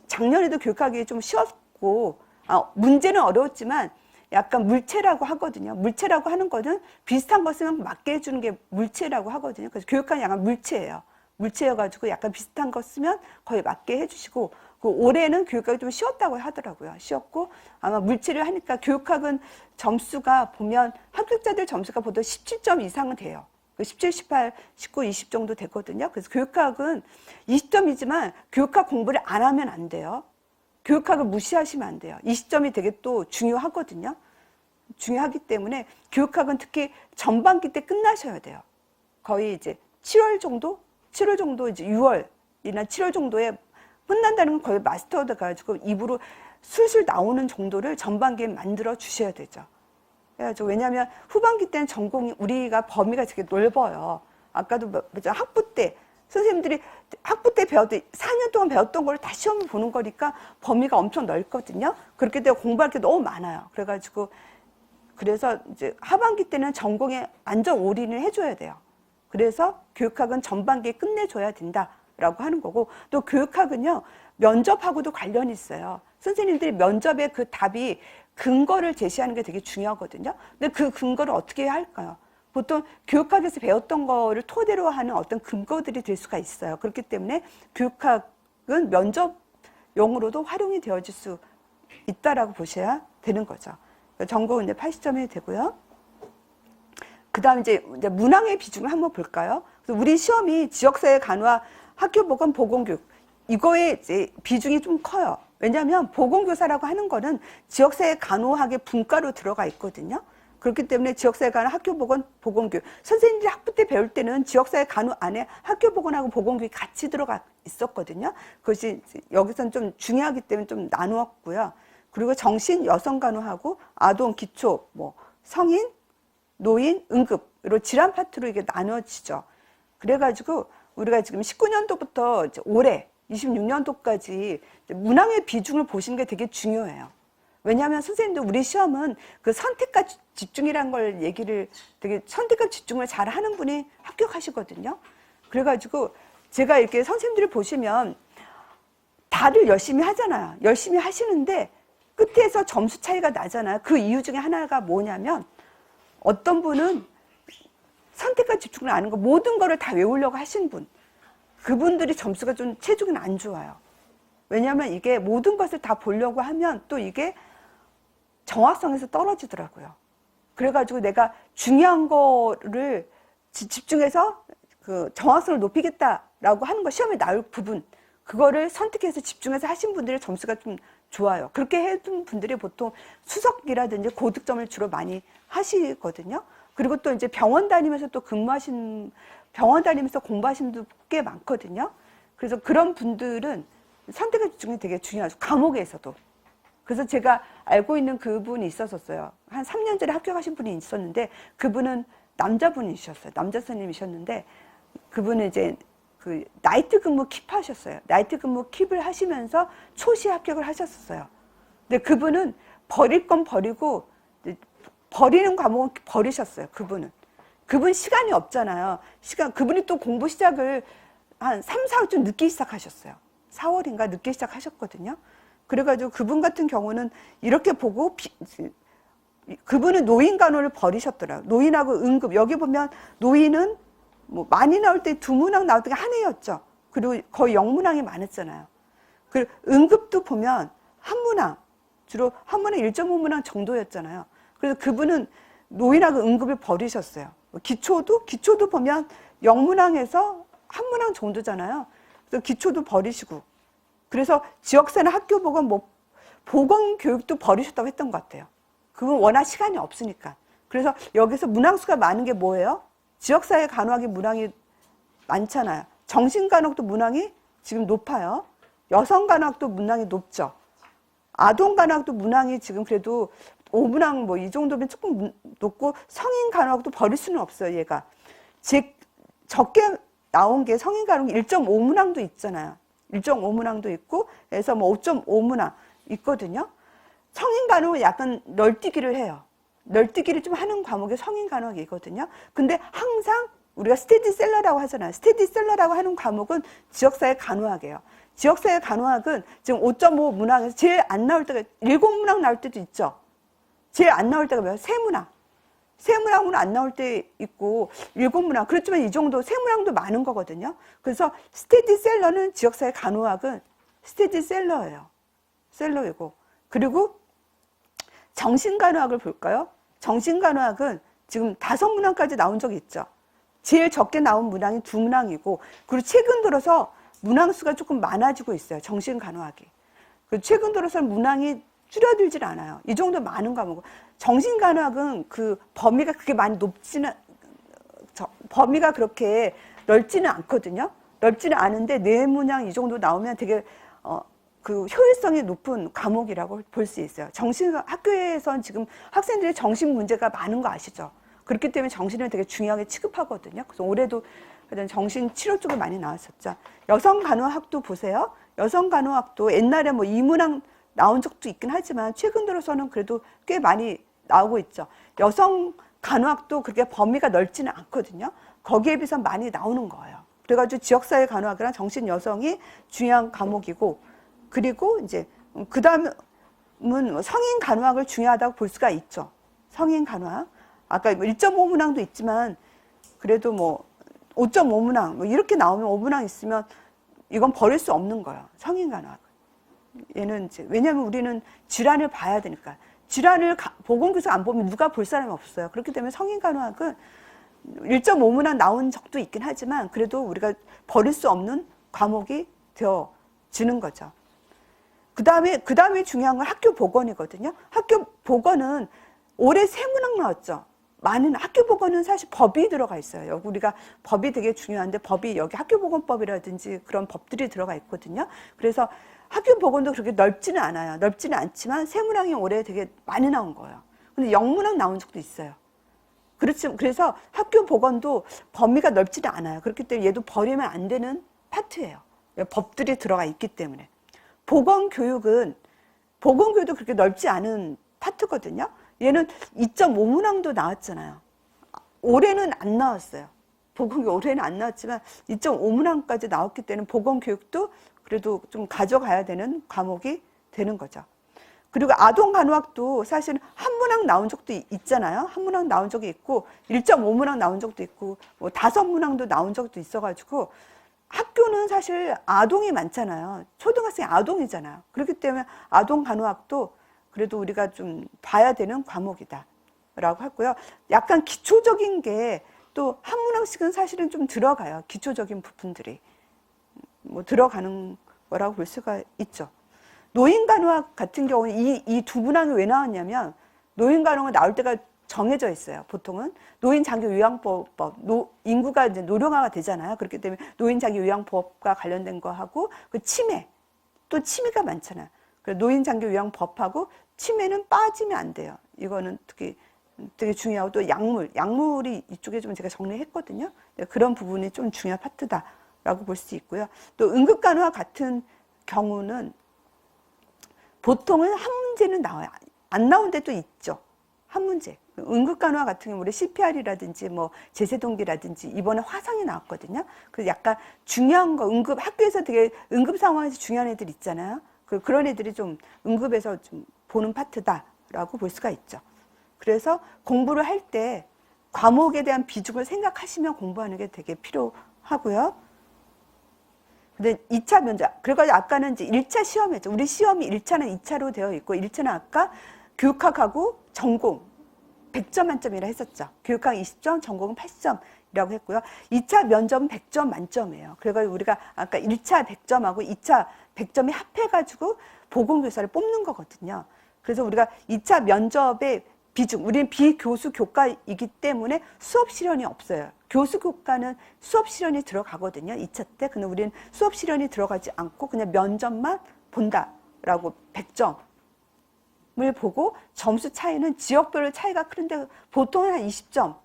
A: 작년에도 교육학이 좀 쉬웠고, 문제는 어려웠지만 약간 물체라고 하거든요. 물체라고 하는 거는 비슷한 것을 맞게 해주는 게 물체라고 하거든요. 그래서 교육학은 약간 물체예요. 물체여가지고 약간 비슷한 거 쓰면 거의 맞게 해주시고, 그 올해는 교육학이 좀 쉬웠다고 하더라고요. 쉬웠고, 아마 물체를 하니까 교육학은 점수가 보면 합격자들 점수가 보통 17점 이상은 돼요. 17, 18, 19, 20 정도 되거든요. 그래서 교육학은 20점이지만 교육학 공부를 안 하면 안 돼요. 교육학을 무시하시면 안 돼요. 20점이 되게 또 중요하거든요. 중요하기 때문에 교육학은 특히 전반기 때 끝나셔야 돼요. 거의 이제 7월 정도 이제 6월이나 7월 정도에 끝난다는 건 거의 마스터돼 가지고 입으로 술술 나오는 정도를 전반기에 만들어 주셔야 되죠. 그래가지고 왜냐하면 후반기 때는 전공이 우리가 범위가 되게 넓어요. 아까도 학부 때 선생님들이 학부 때 4년 동안 배웠던 걸 다시 시험을 보는 거니까 범위가 엄청 넓거든요. 그렇게 되면 공부할 게 너무 많아요. 그래서 이제 하반기 때는 전공에 완전 올인을 해줘야 돼요. 그래서 교육학은 전반기에 끝내줘야 된다라고 하는 거고, 또 교육학은요 면접하고도 관련이 있어요. 선생님들이 면접에 그 답이 근거를 제시하는 게 되게 중요하거든요. 근데 그 근거를 어떻게 할까요? 보통 교육학에서 배웠던 거를 토대로 하는 어떤 근거들이 될 수가 있어요. 그렇기 때문에 교육학은 면접용으로도 활용이 되어질 수 있다라고 보셔야 되는 거죠. 전공은 이제 80점이 되고요. 그 다음 이제 문항의 비중을 한번 볼까요? 우리 시험이 지역사회 간호학, 학교보건, 보건교육, 이거의 이제 비중이 좀 커요. 왜냐하면 보건교사라고 하는 거는 지역사회 간호학의 분과로 들어가 있거든요. 그렇기 때문에 지역사회 간호, 학교보건, 보건교육. 선생님들이 학부 때 배울 때는 지역사회 간호 안에 학교보건하고 보건교육이 같이 들어가 있었거든요. 그것이 여기서는 좀 중요하기 때문에 좀 나누었고요. 그리고 정신, 여성간호하고 아동, 기초, 뭐 성인, 노인, 응급으로 질환 파트로 이게 나눠지죠. 그래가지고 우리가 지금 19년도부터 올해 26년도까지 문항의 비중을 보시는 게 되게 중요해요. 왜냐하면 선생님들 우리 시험은 그 선택과 집중이라는 걸 되게 선택과 집중을 잘 하는 분이 합격하시거든요. 그래가지고 제가 이렇게 선생님들을 보시면 다들 열심히 하잖아요. 열심히 하시는데 끝에서 점수 차이가 나잖아요. 그 이유 중에 하나가 뭐냐면 어떤 분은 선택과 집중을 안 하는 거 모든 거를 다 외우려고 하신 분, 그분들이 점수가 좀 체중은 안 좋아요. 왜냐하면 이게 모든 것을 다 보려고 하면 또 이게 정확성에서 떨어지더라고요. 그래가지고 내가 중요한 거를 집중해서 그 정확성을 높이겠다라고 하는 거, 시험에 나올 부분, 그거를 선택해서 집중해서 하신 분들의 점수가 좀 좋아요. 그렇게 해둔 분들이 보통 수석이라든지 고득점을 주로 많이 하시거든요. 그리고 또 이제 병원 다니면서 또 병원 다니면서 공부하시는 분도 꽤 많거든요. 그래서 그런 분들은 선택의 집중이 되게 중요하죠. 감옥에서도. 그래서 제가 알고 있는 그분이 있었어요. 한 3년 전에 합격하신 분이 있었는데, 그분은 남자분이셨어요. 남자 선생님이셨는데, 그분은 이제 그 나이트 근무 킵 하셨어요. 나이트 근무 킵을 하시면서 초시 합격을 하셨었어요. 근데 그분은 버릴 건 버리고 버리는 과목은 버리셨어요. 그분 시간이 없잖아요. 그분이 또 공부 시작을 한 3, 4월쯤 늦게 시작하셨어요. 4월인가 늦게 시작하셨거든요. 그래가지고 그분 같은 경우는 이렇게 보고 그분은 노인 간호를 버리셨더라고요. 노인하고 응급, 여기 보면 노인은 뭐 많이 나올 때 2문항 나올 때가 한 해였죠. 그리고 거의 0문항이 많았잖아요. 그리고 응급도 보면 한 문항, 주로 한 문항 1.5문항 정도였잖아요. 그래서 그분은 노인하고 응급을 버리셨어요. 기초도 보면 0문항에서 한 문항 정도잖아요. 그래서 기초도 버리시고, 그래서 지역사나 학교 보건 보건 교육도 버리셨다고 했던 것 같아요. 그건 워낙 시간이 없으니까. 그래서 여기서 문항수가 많은 게 뭐예요? 지역사회 간호학이 문항이 많잖아요. 정신간호학도 문항이 지금 높아요. 여성간호학도 문항이 높죠. 아동간호학도 문항이 지금 그래도 5문항 뭐 이 정도면 조금 높고, 성인간호학도 버릴 수는 없어요, 얘가. 적게 나온 게 성인간호학 1.5문항도 있잖아요. 1.5문항도 있고, 그래서 뭐 5.5문항 있거든요. 성인간호는 약간 널뛰기를 해요. 널뛰기를 좀 하는 과목이 성인간호학이거든요. 근데 항상 우리가 스테디셀러라고 하잖아요. 스테디셀러라고 하는 과목은 지역사회 간호학이에요. 지역사회 간호학은 지금 5.5문항에서 제일 안 나올 때가 7문항 나올 때도 있죠. 제일 안 나올 때가 뭐예요? 3문항. 3문항은 안 나올 때 있고 7문항. 그렇지만 이 정도 3문항도 많은 거거든요. 그래서 스테디셀러는 지역사회 간호학은 스테디셀러예요. 셀러이고. 그리고 정신간호학을 볼까요? 정신간호학은 지금 5문항까지 나온 적이 있죠. 제일 적게 나온 문항이 2문항이고, 그리고 최근 들어서 문항수가 조금 많아지고 있어요. 정신간호학이. 최근 들어서는 문항이 줄어들질 않아요. 이 정도 많은 과목. 정신간호학은 그 범위가 그렇게 많이 범위가 그렇게 넓지는 않거든요. 넓지는 않은데 4문항 이 정도 나오면 되게 그 효율성이 높은 과목이라고 볼 수 있어요. 학교에선 지금 학생들의 정신 문제가 많은 거 아시죠? 그렇기 때문에 정신을 되게 중요하게 취급하거든요. 그래서 올해도 정신 치료 쪽에 많이 나왔었죠. 여성 간호학도 보세요. 여성 간호학도 옛날에 뭐 2문항 나온 적도 있긴 하지만 최근 들어서는 그래도 꽤 많이 나오고 있죠. 여성 간호학도 그렇게 범위가 넓지는 않거든요. 거기에 비해서 많이 나오는 거예요. 그래가지고 지역사회 간호학이랑 정신 여성이 중요한 과목이고, 그리고 이제 그 다음은 성인 간호학을 중요하다고 볼 수가 있죠. 성인 간호학. 아까 1.5문항도 있지만 그래도 뭐 5.5문항 뭐 이렇게 나오면 5문항 있으면 이건 버릴 수 없는 거예요. 성인 간호학. 얘는 이제 왜냐하면 우리는 질환을 봐야 되니까. 질환을 보건교사 안 보면 누가 볼 사람이 없어요. 그렇기 때문에 성인 간호학은 1.5문항 나온 적도 있긴 하지만 그래도 우리가 버릴 수 없는 과목이 되어지는 거죠. 그 다음에 중요한 건 학교 보건이거든요. 학교 보건은 올해 3문항 나왔죠. 많은 학교 보건은 사실 법이 들어가 있어요. 여기 우리가 법이 되게 중요한데 법이 여기 학교보건법이라든지 그런 법들이 들어가 있거든요. 그래서 학교 보건도 그렇게 넓지는 않아요. 넓지는 않지만 3문항이 올해 되게 많이 나온 거예요. 근데 0문항 나온 적도 있어요. 그래서 학교 보건도 범위가 넓지는 않아요. 그렇기 때문에 얘도 버리면 안 되는 파트예요. 법들이 들어가 있기 때문에. 보건교육도 그렇게 넓지 않은 파트거든요. 얘는 2.5문항도 나왔잖아요. 올해는 안 나왔어요. 보건교육 올해는 안 나왔지만 2.5문항까지 나왔기 때문에 보건교육도 그래도 좀 가져가야 되는 과목이 되는 거죠. 그리고 아동 간호학도 사실 한 문항 나온 적도 있잖아요. 한 문항 나온 적이 있고 1.5문항 나온 적도 있고 뭐 5문항도 나온 적도 있어가지고 학교는 사실 아동이 많잖아요. 초등학생이 아동이잖아요. 그렇기 때문에 아동 간호학도 그래도 우리가 좀 봐야 되는 과목이다 라고 하고요. 약간 기초적인 게 또 한 문항씩은 사실은 좀 들어가요. 기초적인 부분들이 뭐 들어가는 거라고 볼 수가 있죠. 노인간호학 같은 경우는 이 두 문항이 왜 나왔냐면, 노인간호가 나올 때가 정해져 있어요. 보통은 노인장기요양법, 인구가 이제 노령화가 되잖아요. 그렇기 때문에 노인장기요양법과 관련된 거 하고, 그 치매, 또 치매가 많잖아요. 그래서 노인장기요양법하고 치매는 빠지면 안 돼요. 이거는 특히 되게 중요하고, 또 약물이 이쪽에 좀 제가 정리했거든요. 그런 부분이 좀 중요한 파트다라고 볼 수 있고요. 또 응급간호학 같은 경우는 보통은 한 문제는 나와요. 안 나온 데도 있죠. 한 문제. 응급간호학 같은 경우 우리 CPR이라든지 뭐 제세동기라든지 이번에 화상이 나왔거든요. 그래서 약간 중요한 거, 학교에서 되게 응급 상황에서 중요한 애들 있잖아요. 그런 애들이 좀 응급에서 좀 보는 파트다라고 볼 수가 있죠. 그래서 공부를 할 때 과목에 대한 비중을 생각하시면 공부하는 게 되게 필요하고요. 근데 2차 면접, 그래가지고 아까는 이제 1차 시험이었죠. 우리 시험이 1차는 2차로 되어 있고, 1차는 아까 교육학하고 전공 100점 만점이라 했었죠. 교육학 20점, 전공은 80점이라고 했고요. 2차 면접은 100점 만점이에요. 그래가지고 우리가 아까 1차 100점하고 2차 100점이 합해가지고 보건교사를 뽑는 거거든요. 그래서 우리가 2차 면접의 비중, 우리는 비교수 교과이기 때문에 수업 실현이 없어요. 교수 교과는 수업 실현이 들어가거든요. 2차 때. 근데 우리는 수업 실현이 들어가지 않고 그냥 면접만 본다라고 100점을 보고, 점수 차이는 지역별로 차이가 크는데 보통은 한 20점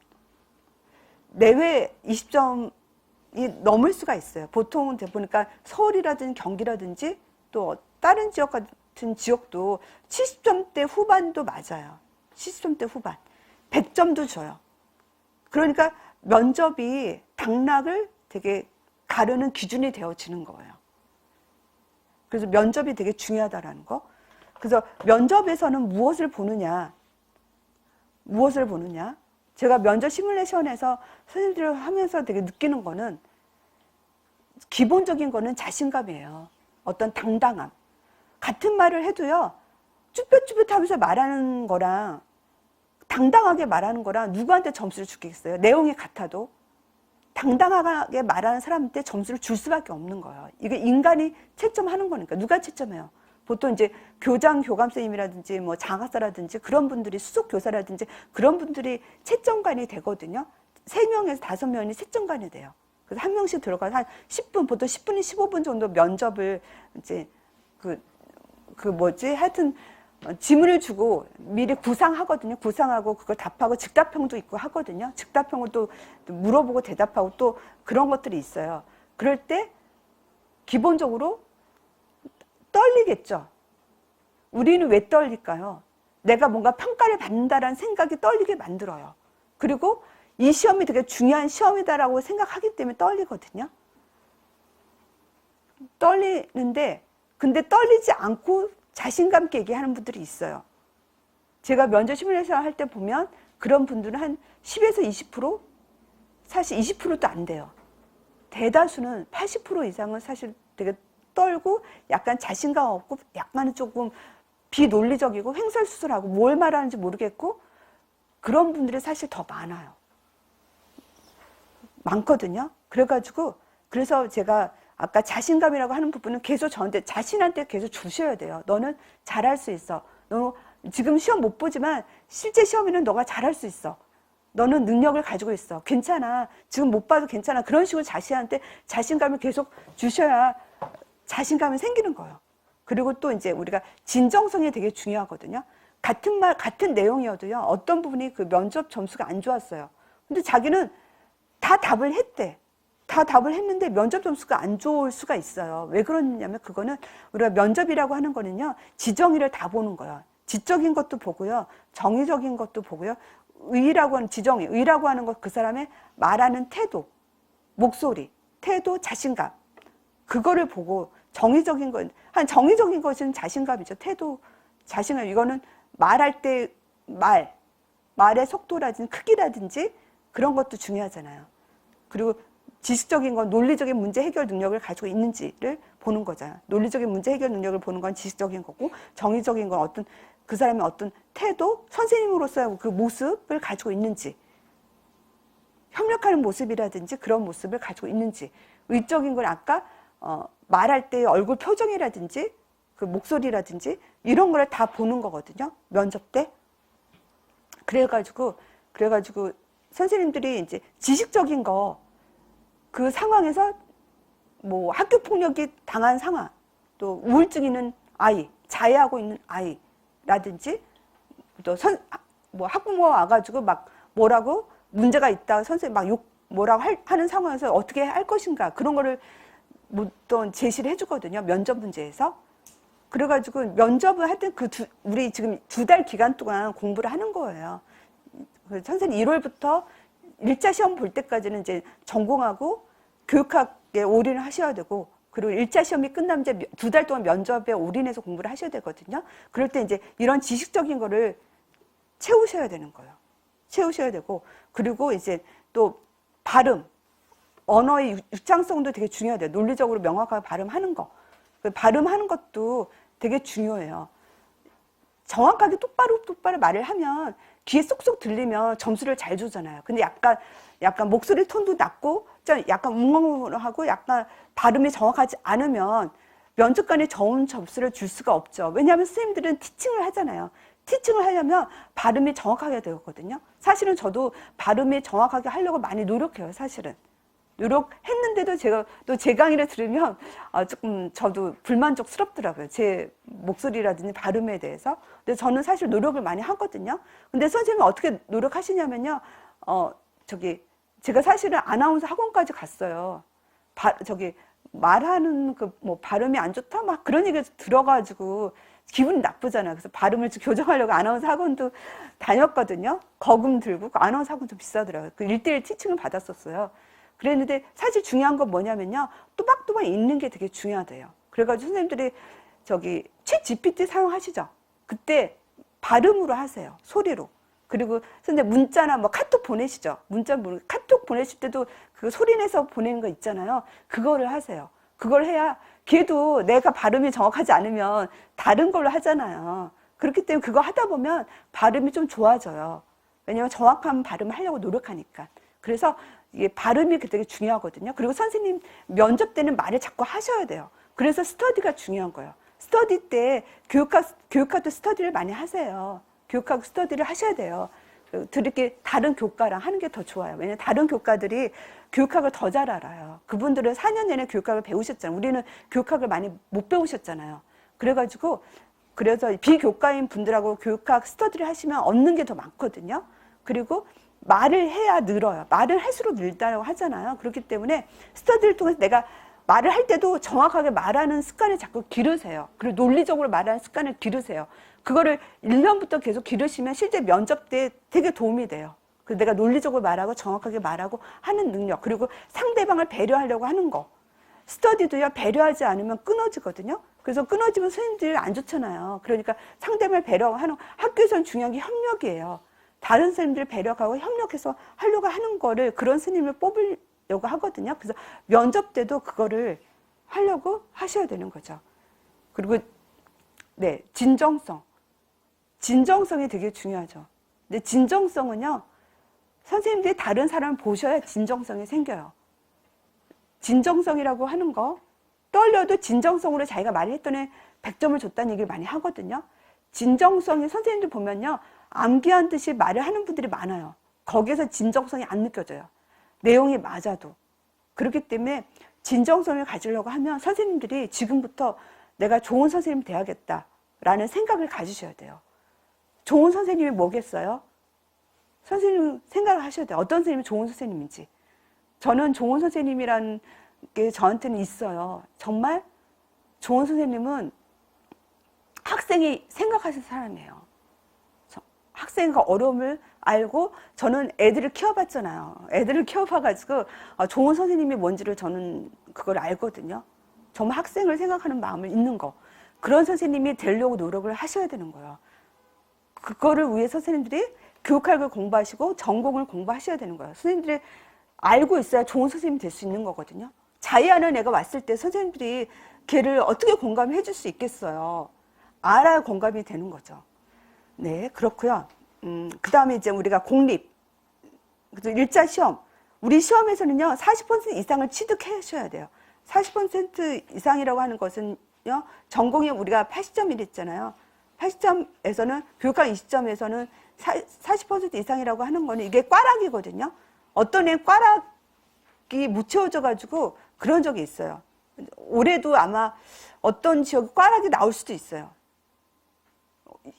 A: 내외 20점이 넘을 수가 있어요. 보통은 보니까 서울이라든지 경기라든지 또 다른 지역 같은 지역도 70점대 후반도 맞아요. 70점대 후반. 100점도 줘요. 그러니까 면접이 당락을 되게 가르는 기준이 되어지는 거예요. 그래서 면접이 되게 중요하다라는 거. 그래서 면접에서는 무엇을 보느냐. 제가 면접 시뮬레이션에서 선생님들을 하면서 되게 느끼는 거는, 기본적인 거는 자신감이에요. 어떤 당당함. 같은 말을 해도요, 쭈뼛쭈뼛하면서 말하는 거랑 당당하게 말하는 거랑 누구한테 점수를 주겠어요? 내용이 같아도 당당하게 말하는 사람한테 점수를 줄 수밖에 없는 거예요. 이게 인간이 채점하는 거니까. 누가 채점해요? 보통 이제 교감선생님이라든지 뭐 장학사라든지 그런 분들이, 수석교사라든지 그런 분들이 채점관이 되거든요. 3명에서 5명이 채점관이 돼요. 그래서 한 명씩 들어가서 한 10분, 보통 10분, 15분 정도 면접을 이제 하여튼 지문을 주고 미리 구상하거든요. 구상하고 그걸 답하고 즉답형도 있고 하거든요. 즉답형을 또 물어보고 대답하고 또 그런 것들이 있어요. 그럴 때 기본적으로 떨리겠죠. 우리는 왜 떨릴까요? 내가 뭔가 평가를 받는다라는 생각이 떨리게 만들어요. 그리고 이 시험이 되게 중요한 시험이다라고 생각하기 때문에 떨리거든요. 떨리는데, 근데 떨리지 않고 자신감 있게 얘기하는 분들이 있어요. 제가 면접 시뮬레이션 할 때 보면 그런 분들은 한 10에서 20%? 사실 20%도 안 돼요. 대다수는 80% 이상은 사실 되게 떨고 약간 자신감 없고 약간은 조금 비논리적이고 횡설수설하고 뭘 말하는지 모르겠고, 그런 분들이 사실 더 많아요. 많거든요. 그래서 제가 아까 자신감이라고 하는 부분은 계속 저한테, 자신한테 계속 주셔야 돼요. 너는 잘할 수 있어. 너 지금 시험 못 보지만 실제 시험에는 너가 잘할 수 있어. 너는 능력을 가지고 있어. 괜찮아. 지금 못 봐도 괜찮아. 그런 식으로 자신한테 자신감을 계속 주셔야 자신감이 생기는 거예요. 그리고 또 이제 우리가 진정성이 되게 중요하거든요. 같은 말, 같은 내용이어도요, 어떤 부분이 그 면접 점수가 안 좋았어요. 근데 자기는 다 답을 했대. 다 답을 했는데 면접 점수가 안 좋을 수가 있어요. 왜 그러냐면, 그거는 우리가 면접이라고 하는 거는요, 지정의를 다 보는 거예요. 지적인 것도 보고요, 정의적인 것도 보고요, 의라고 하는 지정의, 의라고 하는 것, 그 사람의 말하는 태도, 목소리, 태도, 자신감, 그거를 보고, 정의적인 것은 자신감이죠. 태도, 자신감, 이거는 말할 때 말의 속도라든지 크기라든지 그런 것도 중요하잖아요. 그리고 지식적인 건 논리적인 문제 해결 능력을 가지고 있는지를 보는 거잖아요. 논리적인 문제 해결 능력을 보는 건 지식적인 거고, 정의적인 건 어떤 그 사람의 어떤 태도, 선생님으로서의 그 모습을 가지고 있는지, 협력하는 모습이라든지 그런 모습을 가지고 있는지, 의적인 건 아까 말할 때 얼굴 표정이라든지 그 목소리라든지 이런 걸 다 보는 거거든요. 면접 때. 그래가지고 선생님들이 이제 지식적인 거, 그 상황에서 뭐 학교 폭력이 당한 상황, 또 우울증 있는 아이, 자해하고 있는 아이라든지, 또 뭐 학부모가 와가지고 막 뭐라고 문제가 있다, 선생님 막 뭐라고 하는 상황에서 어떻게 할 것인가, 그런 거를 어떤 제시를 해주거든요. 면접 문제에서. 그래가지고 면접을 할 때 우리 지금 2달 기간 동안 공부를 하는 거예요. 선생님 1월부터 1차 시험 볼 때까지는 이제 전공하고 교육학에 올인을 하셔야 되고, 그리고 1차 시험이 끝나면 이제 2달 동안 면접에 올인해서 공부를 하셔야 되거든요. 그럴 때 이제 이런 지식적인 거를 채우셔야 되는 거예요. 채우셔야 되고, 그리고 이제 또 발음, 언어의 유창성도 되게 중요해요. 논리적으로 명확하게 발음하는 거. 발음하는 것도 되게 중요해요. 정확하게 똑바로 말을 하면 귀에 쏙쏙 들리면 점수를 잘 주잖아요. 근데 약간 목소리 톤도 낮고 약간 웅엉하고 약간 발음이 정확하지 않으면 면접관이 좋은 점수를 줄 수가 없죠. 왜냐하면 선생님들은 티칭을 하잖아요. 티칭을 하려면 발음이 정확하게 되거든요. 사실은 저도 발음이 정확하게 하려고 많이 노력해요. 사실은. 노력했는데도 제가 또 제 강의를 들으면 조금 저도 불만족스럽더라고요. 제 목소리라든지 발음에 대해서. 근데 저는 사실 노력을 많이 하거든요. 근데 선생님이 어떻게 노력하시냐면요. 제가 사실은 아나운서 학원까지 갔어요. 말하는 뭐 발음이 안 좋다? 막 그런 얘기가 들어가지고 기분이 나쁘잖아요. 그래서 발음을 좀 교정하려고 아나운서 학원도 다녔거든요. 거금 들고. 아나운서 학원 좀 비싸더라고요. 그 1:1 티칭을 받았었어요. 그랬는데 사실 중요한 건 뭐냐면요. 또박또박 읽는 게 되게 중요하대요. 그래가지고 선생님들이 챗 GPT 사용하시죠? 그때 발음으로 하세요. 소리로. 그리고 선생님 문자나 뭐 카톡 보내시죠? 카톡 보내실 때도 그 소리 내서 보내는 거 있잖아요. 그거를 하세요. 그걸 해야 걔도 내가 발음이 정확하지 않으면 다른 걸로 하잖아요. 그렇기 때문에 그거 하다 보면 발음이 좀 좋아져요. 왜냐면 정확한 발음을 하려고 노력하니까. 그래서 이게 발음이 되게 중요하거든요. 그리고 선생님 면접 때는 말을 자꾸 하셔야 돼요. 그래서 스터디가 중요한 거예요. 스터디 때 교육학도 스터디를 많이 하세요. 교육학 스터디를 하셔야 돼요. 이렇게 다른 교과랑 하는 게 더 좋아요. 왜냐하면 다른 교과들이 교육학을 더 잘 알아요. 그분들은 4년 내내 교육학을 배우셨잖아요. 우리는 교육학을 많이 못 배우셨잖아요. 그래서 비교과인 분들하고 교육학 스터디를 하시면 얻는 게 더 많거든요. 그리고 말을 해야 늘어요. 말을 할수록 늘다고 하잖아요. 그렇기 때문에 스터디를 통해서 내가 말을 할 때도 정확하게 말하는 습관을 자꾸 기르세요. 그리고 논리적으로 말하는 습관을 기르세요. 그거를 1년부터 계속 기르시면 실제 면접 때 되게 도움이 돼요. 그래서 내가 논리적으로 말하고 정확하게 말하고 하는 능력, 그리고 상대방을 배려하려고 하는 거. 스터디도요, 배려하지 않으면 끊어지거든요. 그래서 끊어지면 선생님들이 안 좋잖아요. 그러니까 상대방을 배려하는, 학교에서는 중요한 게 협력이에요. 다른 선생님들 배려하고 협력해서 하려고 하는 거를 그런 선생님을 뽑으려고 하거든요. 그래서 면접 때도 그거를 하려고 하셔야 되는 거죠. 그리고 진정성이 되게 중요하죠. 근데 진정성은요, 선생님들이 다른 사람을 보셔야 진정성이 생겨요. 진정성이라고 하는 거, 떨려도 진정성으로 자기가 말을 했더니 100점을 줬다는 얘기를 많이 하거든요. 진정성이 선생님들 보면요, 암기한 듯이 말을 하는 분들이 많아요. 거기에서 진정성이 안 느껴져요. 내용이 맞아도. 그렇기 때문에 진정성을 가지려고 하면 선생님들이 지금부터 내가 좋은 선생님 돼야겠다라는 생각을 가지셔야 돼요. 좋은 선생님이 뭐겠어요? 선생님 생각을 하셔야 돼요. 어떤 선생님이 좋은 선생님인지. 저는 좋은 선생님이라는 게 저한테는 있어요. 정말 좋은 선생님은 학생이 생각하는 사람이에요. 학생과 어려움을 알고, 저는 애들을 키워봤잖아요. 애들을 키워봐가지고 좋은 선생님이 뭔지를 저는 그걸 알거든요. 정말 학생을 생각하는 마음을 있는 거. 그런 선생님이 되려고 노력을 하셔야 되는 거예요. 그거를 위해 선생님들이 교육학을 공부하시고 전공을 공부하셔야 되는 거예요. 선생님들이 알고 있어야 좋은 선생님이 될 수 있는 거거든요. 자의하는 애가 왔을 때 선생님들이 걔를 어떻게 공감해 줄 수 있겠어요. 알아야 공감이 되는 거죠. 네, 그렇고요. 그 다음에 이제 우리가 공립, 1차 시험. 우리 시험에서는요, 40% 이상을 취득하셔야 돼요. 40% 이상이라고 하는 것은요, 전공이 우리가 80점이 됐잖아요. 80점에서는, 교육학 20점에서는 40% 이상이라고 하는 거는 이게 꽈락이거든요. 어떤 애 꽈락이 못 채워져가지고 그런 적이 있어요. 올해도 아마 어떤 지역에 꽈락이 나올 수도 있어요.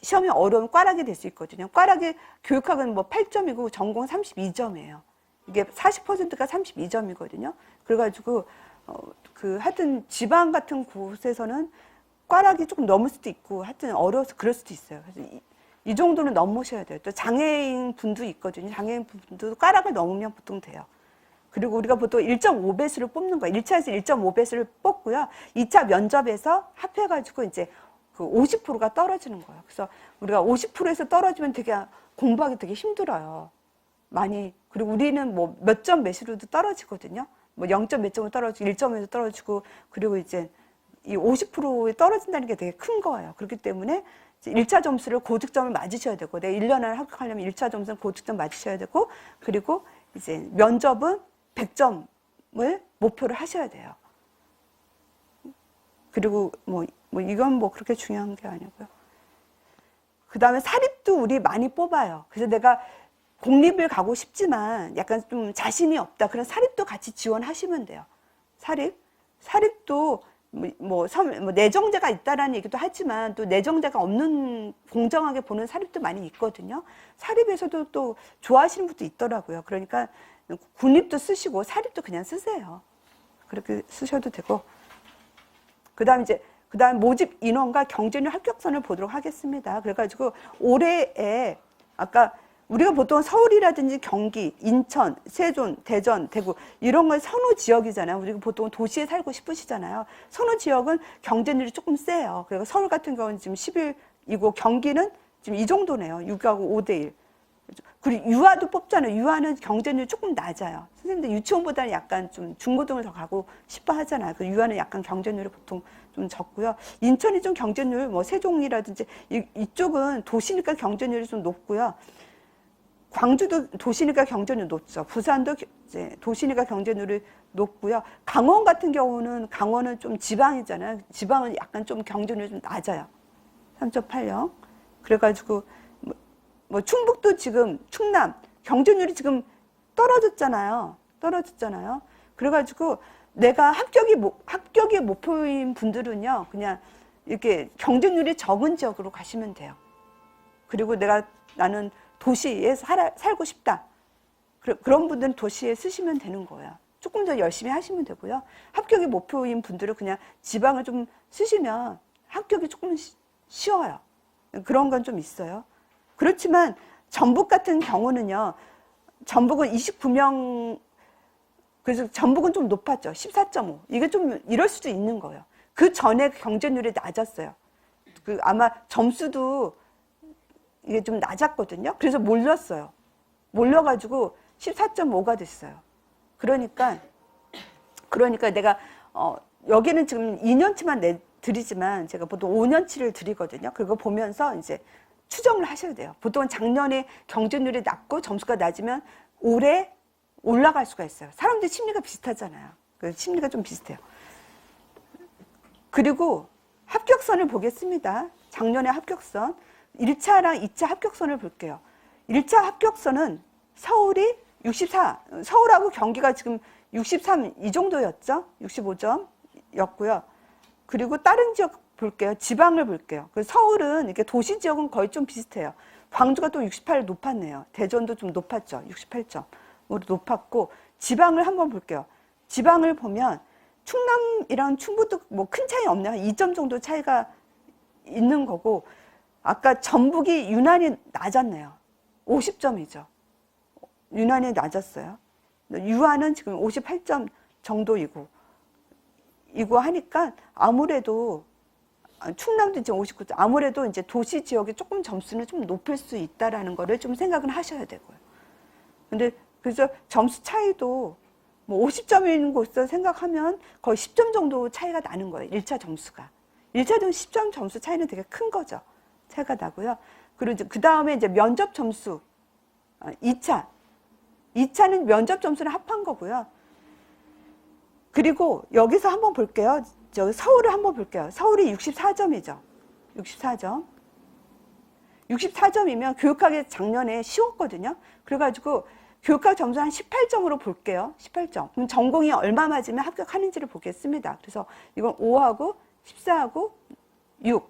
A: 시험이 어려우면 꽈락이 될 수 있거든요. 꽈락이 교육학은 뭐 8점이고 전공 32점이에요. 이게 40%가 32점이거든요. 그래가지고 하여튼 지방 같은 곳에서는 꽈락이 조금 넘을 수도 있고 하여튼 어려워서 그럴 수도 있어요. 그래서 이 정도는 넘으셔야 돼요. 또 장애인 분도 있거든요. 장애인 분도 꽈락을 넘으면 보통 돼요. 그리고 우리가 보통 1.5배수를 뽑는 거예요. 1차에서 1.5배수를 뽑고요. 2차 면접에서 합해가지고 이제 그 50%가 떨어지는 거예요. 그래서 우리가 50%에서 떨어지면 되게 공부하기 되게 힘들어요. 많이. 그리고 우리는 뭐 몇 점 몇으로도 떨어지거든요. 뭐 0점 몇 점으로 떨어지고 1점에서 떨어지고 그리고 이제 이 50%에 떨어진다는 게 되게 큰 거예요. 그렇기 때문에 1차 점수를 고득점을 맞으셔야 되고 내가 1년 안에 합격하려면 1차 점수는 고득점 맞으셔야 되고 그리고 이제 면접은 100점을 목표를 하셔야 돼요. 그리고 뭐 이건 뭐 그렇게 중요한 게 아니고요. 그 다음에 사립도 우리 많이 뽑아요. 그래서 내가 공립을 가고 싶지만 약간 좀 자신이 없다. 그런 사립도 같이 지원하시면 돼요. 사립도 내정제가 있다라는 얘기도 하지만 또 내정제가 없는 공정하게 보는 사립도 많이 있거든요. 사립에서도 또 좋아하시는 분도 있더라고요. 그러니까 국립도 쓰시고 사립도 그냥 쓰세요. 그렇게 쓰셔도 되고. 그 다음 모집 인원과 경쟁률 합격선을 보도록 하겠습니다. 그래가지고 올해에 아까 우리가 보통 서울이라든지 경기, 인천, 세종, 대전, 대구 이런 건 선호 지역이잖아요. 우리가 보통 도시에 살고 싶으시잖아요. 선호 지역은 경쟁률이 조금 세요. 그리고 서울 같은 경우는 지금 11이고 경기는 지금 이 정도네요. 6하고 5대1. 그리고 유아도 뽑잖아요. 유아는 경쟁률이 조금 낮아요. 선생님들 유치원보다는 약간 좀 중고등을 더 가고 싶어 하잖아요. 그 유아는 약간 경쟁률이 보통 좀 적고요. 인천이 좀 경쟁률, 뭐 세종이라든지 이쪽은 도시니까 경쟁률이 좀 높고요. 광주도 도시니까 경쟁률이 높죠. 부산도 이제 도시니까 경쟁률이 높고요. 강원 같은 경우는 강원은 좀 지방이잖아요. 지방은 약간 좀 경쟁률이 좀 낮아요. 3.80. 그래가지고 뭐 충북도 지금 충남 경쟁률이 지금 떨어졌잖아요. 그래가지고 내가 합격이 목표인 분들은요, 그냥 이렇게 경쟁률이 적은 지역으로 가시면 돼요. 그리고 나는 도시에 살고 싶다. 그런 분들은 도시에 쓰시면 되는 거예요. 조금 더 열심히 하시면 되고요. 합격이 목표인 분들은 그냥 지방을 좀 쓰시면 합격이 조금 쉬워요. 그런 건 좀 있어요. 그렇지만 전북 같은 경우는요. 전북은 29명, 그래서 전북은 좀 높았죠. 14.5. 이게 좀 이럴 수도 있는 거예요. 그 전에 경쟁률이 낮았어요. 아마 점수도 이게 좀 낮았거든요. 그래서 몰렸어요. 몰려가지고 14.5가 됐어요. 그러니까 내가 여기는 지금 2년치만 드리지만 제가 보통 5년치를 드리거든요. 그거 보면서 이제 추정을 하셔야 돼요. 보통 작년에 경쟁률이 낮고 점수가 낮으면 올해 올라갈 수가 있어요. 사람들 심리가 비슷하잖아요. 그 심리가 좀 비슷해요. 그리고 합격선을 보겠습니다. 작년의 합격선. 1차랑 2차 합격선을 볼게요. 1차 합격선은 서울이 64, 서울하고 경기가 지금 63 이 정도였죠. 65점이었고요. 그리고 다른 지역 볼게요. 지방을 볼게요. 서울은 이렇게 도시 지역은 거의 좀 비슷해요. 광주가 또 68 높았네요. 대전도 좀 높았죠. 68점으로 높았고, 지방을 한번 볼게요. 지방을 보면 충남이랑 충북도 뭐 큰 차이 없네요. 한 2점 정도 차이가 있는 거고, 아까 전북이 유난히 낮았네요. 50점이죠. 유난히 낮았어요. 유아는 지금 58점 정도이고, 이거 하니까 아무래도 충남도 이제 59점. 아무래도 이제 도시 지역에 조금 점수는 좀 높일 수 있다라는 거를 좀 생각은 하셔야 되고요. 근데 그래서 점수 차이도 뭐 50점인 곳에서 생각하면 거의 10점 정도 차이가 나는 거예요. 1차 점수가. 1차 점 10점 점수 차이는 되게 큰 거죠. 차이가 나고요. 그리고 그 다음에 이제 면접 점수. 2차. 2차는 면접 점수를 합한 거고요. 그리고 여기서 한번 볼게요. 저 서울을 한번 볼게요. 서울이 64점이죠. 64점. 64점이면 교육학이 작년에 쉬웠거든요. 그래가지고 교육학 점수 한 18점으로 볼게요. 18점. 그럼 전공이 얼마 맞으면 합격하는지를 보겠습니다. 그래서 이건 5하고 14하고 6.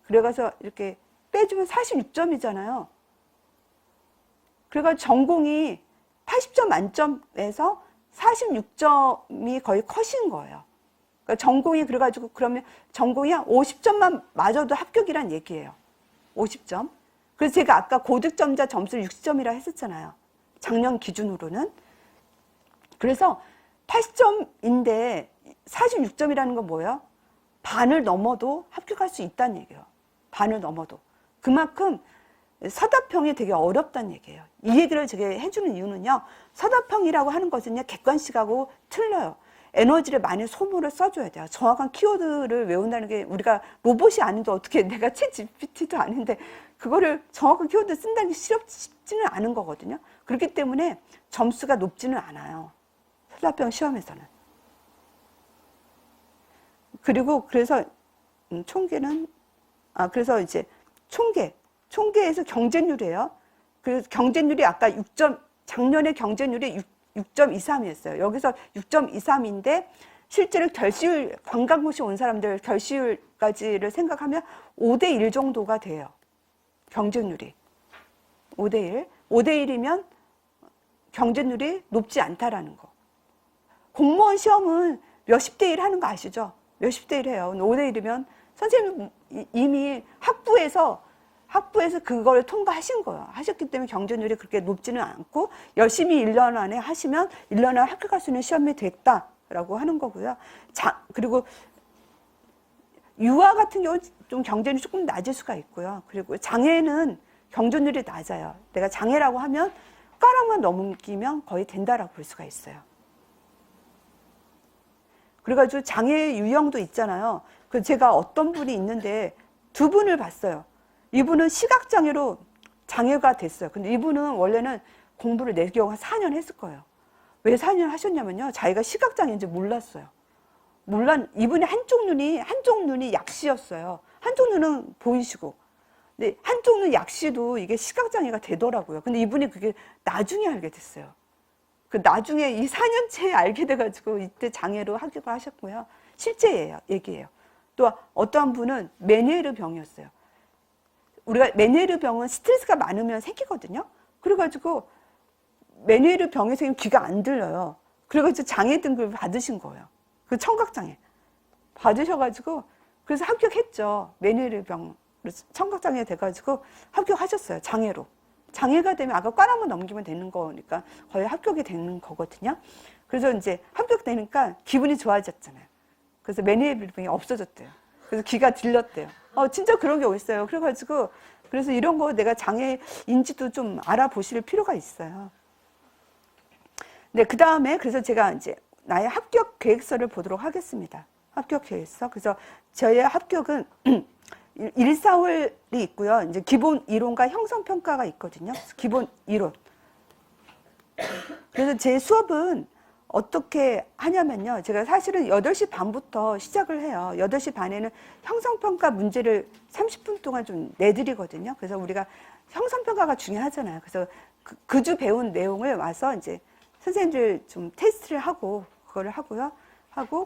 A: 그래가서 이렇게 빼주면 46점이잖아요. 그래가지고 전공이 80점 만점에서 46점이 거의 컷인 거예요. 그러니까 전공이 그래가지고 그러면 전공이 한 50점만 맞아도 합격이란 얘기예요. 50점. 그래서 제가 아까 고득점자 점수를 60점이라 했었잖아요. 작년 기준으로는. 그래서 80점인데 46점이라는 건 뭐예요? 반을 넘어도 합격할 수 있다는 얘기예요. 반을 넘어도. 그만큼 서답형이 되게 어렵다는 얘기예요. 이 얘기를 제가 해주는 이유는요. 서답형이라고 하는 것은요. 객관식하고 틀려요. 에너지를 많이 소모를 써줘야 돼요. 정확한 키워드를 외운다는 게 우리가 로봇이 아닌데 어떻게 내가 챗 GPT도 아닌데 그거를 정확한 키워드 쓴다는 게 쉽지는 않은 거거든요. 그렇기 때문에 점수가 높지는 않아요. 서답형 시험에서는. 그리고 그래서 총계는 그래서 이제 총계에서 경쟁률이에요. 그래서 경쟁률이 아까 6점, 작년에 경쟁률이 6.23이었어요. 여기서 6.23인데 실제로 결시율, 관광고시 온 사람들 결시율까지를 생각하면 5대1 정도가 돼요. 경쟁률이. 5대1. 5대1이면 경쟁률이 높지 않다라는 거. 공무원 시험은 몇십 대 1 하는 거 아시죠? 몇십 대 1 해요. 5대1이면 선생님 이미 학부에서 그걸 통과하신 거예요. 하셨기 때문에 경쟁률이 그렇게 높지는 않고 열심히 1년 안에 하시면 1년 안에 합격할 수 있는 시험이 됐다라고 하는 거고요. 그리고 유아 같은 경우는 좀 경쟁률이 조금 낮을 수가 있고요. 그리고 장애는 경쟁률이 낮아요. 내가 장애라고 하면 숟가락만 넘기면 거의 된다라고 볼 수가 있어요. 그래가지고 장애 유형도 있잖아요. 그 제가 어떤 분이 있는데 두 분을 봤어요. 이분은 시각장애로 장애가 됐어요. 근데 이분은 원래는 공부를 내 기억 한 4년 했을 거예요. 왜 4년 하셨냐면요. 자기가 시각장애인지 몰랐어요. 이분이 한쪽 눈이 약시였어요. 한쪽 눈은 보이시고. 근데 한쪽 눈 약시도 이게 시각장애가 되더라고요. 근데 이분이 그게 나중에 알게 됐어요. 그 나중에 이 4년째에 알게 돼가지고 이때 장애로 합격을 하셨고요. 실제 얘기예요. 또 어떠한 분은 메니에르 병이었어요. 우리가 메니에르 병은 스트레스가 많으면 생기거든요. 그래가지고 메니에르 병에서 귀가 안 들려요. 그래가지고 장애 등급을 받으신 거예요. 그 청각장애 받으셔가지고 그래서 합격했죠. 메니에르 병 청각장애 돼가지고 합격하셨어요. 장애로. 장애가 되면 아까 꽈나무 넘기면 되는 거니까 거의 합격이 되는 거거든요. 그래서 이제 합격되니까 기분이 좋아졌잖아요. 그래서 메니에르 병이 없어졌대요. 그래서 귀가 들렸대요. 진짜 그런 게 있어요. 그래가지고 그래서 이런 거 내가 장애인지도 좀 알아보실 필요가 있어요. 네, 그 다음에 그래서 제가 이제 나의 합격 계획서를 보도록 하겠습니다. 합격 계획서. 그래서 저의 합격은 1, 4월이 있고요. 이제 기본 이론과 형성평가가 있거든요. 기본 이론. 그래서 제 수업은 어떻게 하냐면요. 제가 사실은 8시 반부터 시작을 해요. 8시 반에는 형성평가 문제를 30분 동안 좀 내드리거든요. 그래서 우리가 형성평가가 중요하잖아요. 그래서 그 주 배운 내용을 와서 이제 선생님들 좀 테스트를 하고, 그거를 하고요.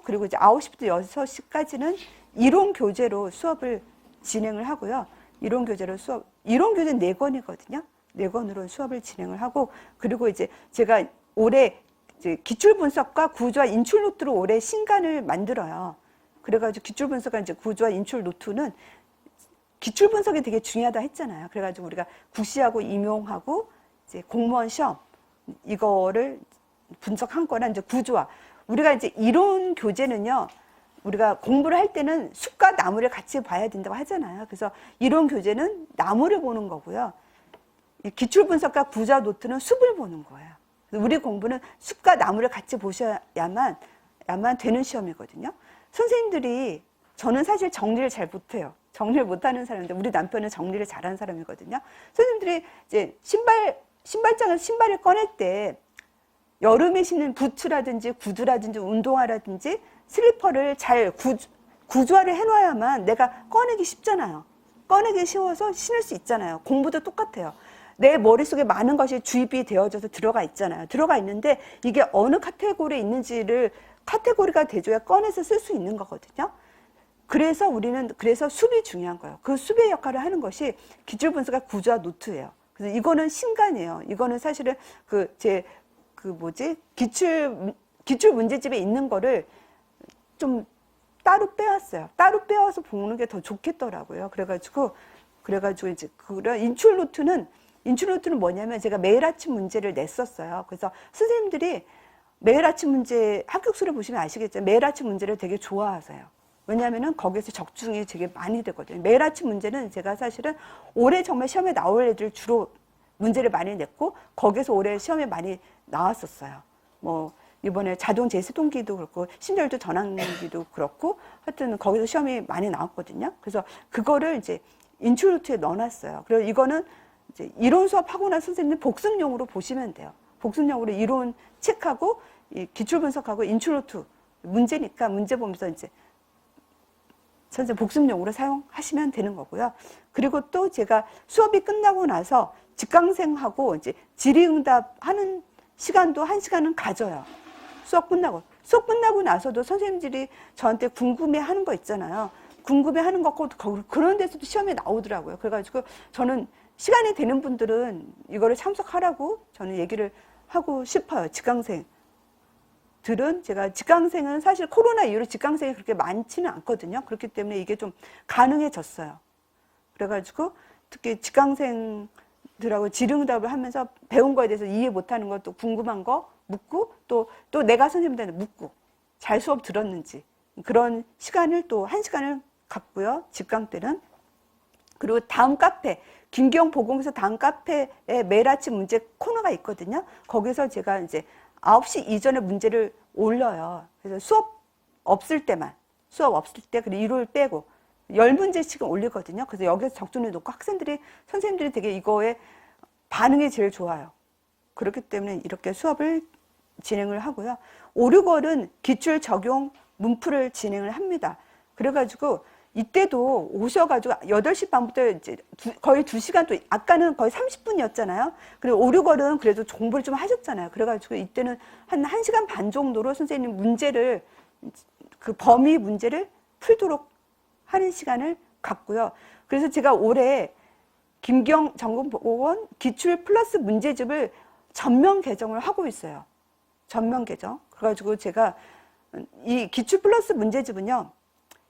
A: 그리고 이제 9시부터 6시까지는 이론 교재로 수업을 진행을 하고요. 이론 교재 4권이거든요. 4권으로 수업을 진행을 하고, 그리고 이제 제가 올해 이제 기출 분석과 구조와 인출 노트로 올해 신간을 만들어요. 그래가지고 기출 분석과 이제 구조와 인출 노트는 기출 분석이 되게 중요하다 했잖아요. 그래가지고 우리가 구시하고 임용하고 이제 공무원 시험 이거를 분석한 거나 이제 구조화. 우리가 이제 이론 교재는요, 우리가 공부를 할 때는 숲과 나무를 같이 봐야 된다고 하잖아요. 그래서 이론 교재는 나무를 보는 거고요. 기출 분석과 구자 노트는 숲을 보는 거예요. 우리 공부는 숲과 나무를 같이 보셔야만 되는 시험이거든요. 선생님들이, 저는 사실 정리를 잘 못해요. 정리를 못하는 사람인데 우리 남편은 정리를 잘하는 사람이거든요. 선생님들이 이제 신발장에서 신발을 꺼낼 때 여름에 신는 부츠라든지 구두라든지 운동화라든지 슬리퍼를 잘 구조화를 해놔야만 내가 꺼내기 쉽잖아요. 꺼내기 쉬워서 신을 수 있잖아요. 공부도 똑같아요. 내 머릿속에 많은 것이 주입이 되어져서 들어가 있잖아요. 들어가 있는데 이게 어느 카테고리에 있는지를 카테고리가 돼줘야 꺼내서 쓸 수 있는 거거든요. 그래서 그래서 숲이 중요한 거예요. 그 숲의 역할을 하는 것이 기출 분석과 구조화 노트예요. 그래서 이거는 신간이에요. 이거는 사실은 기출 문제집에 있는 거를 좀 따로 빼왔어요. 따로 빼와서 보는 게 더 좋겠더라고요. 그래가지고 이제 그런 인출 노트는 뭐냐면 제가 매일 아침 문제를 냈었어요. 그래서 선생님들이 매일 아침 문제 합격수를 보시면 아시겠죠. 매일 아침 문제를 되게 좋아하세요. 왜냐하면은 거기서 적중이 되게 많이 되거든요. 매일 아침 문제는 제가 사실은 올해 정말 시험에 나올 애들 주로 문제를 많이 냈고 거기서 올해 시험에 많이 나왔었어요. 뭐 이번에 자동 제세동기도 그렇고 신절도 전환기도 그렇고 하여튼 거기서 시험이 많이 나왔거든요. 그래서 그거를 이제 인출 노트에 넣어놨어요. 그리고 이거는 이제 이론 수업하고 나서 선생님 복습용으로 보시면 돼요. 복습용으로 이론 책하고 이 기출 분석하고 인출 노트 문제니까 문제 보면서 이제 선생님 복습용으로 사용하시면 되는 거고요. 그리고 또 제가 수업이 끝나고 나서 직강생하고 이제 질의응답 하는 시간도 1시간은 가져요. 수업 끝나고 나서도 선생님들이 저한테 궁금해하는 거 있잖아요. 궁금해하는 거 그런 데서도 시험에 나오더라고요. 그래가지고 저는 시간이 되는 분들은 이거를 참석하라고 저는 얘기를 하고 싶어요. 직강생들은 제가 직강생은 사실 코로나 이후로 직강생이 그렇게 많지는 않거든요. 그렇기 때문에 이게 좀 가능해졌어요. 그래가지고 특히 직강생들하고 질의응답을 하면서 배운 거에 대해서 이해 못하는 거 또 궁금한 거 묻고 또 내가 선생님들한테 묻고 잘 수업 들었는지 그런 시간을 또 1시간을 갖고요. 직강 때는. 그리고 다음 카페 김기영 보공서 다음 카페에 매일 아침 문제 코너가 있거든요. 거기서 제가 이제 9시 이전에 문제를 올려요. 그래서 수업 없을 때 그리고 일요일 빼고 10문제씩은 올리거든요. 그래서 여기서 적중률 높고 선생님들이 되게 이거에 반응이 제일 좋아요. 그렇기 때문에 이렇게 수업을 진행을 하고요. 5, 6월은 기출 적용 문풀을 진행을 합니다. 그래가지고 이때도 오셔가지고 8시 반부터 이제 거의 2시간 또 아까는 거의 30분이었잖아요. 그리고 5, 6월은 그래도 공부를 좀 하셨잖아요. 그래가지고 이때는 한 1시간 반 정도로 선생님 문제를 그 범위 문제를 풀도록 하는 시간을 갖고요. 그래서 제가 올해 김경 전공보건 기출 플러스 문제집을 전면 개정을 하고 있어요. 전면 개정. 그래가지고 제가 이 기출 플러스 문제집은요.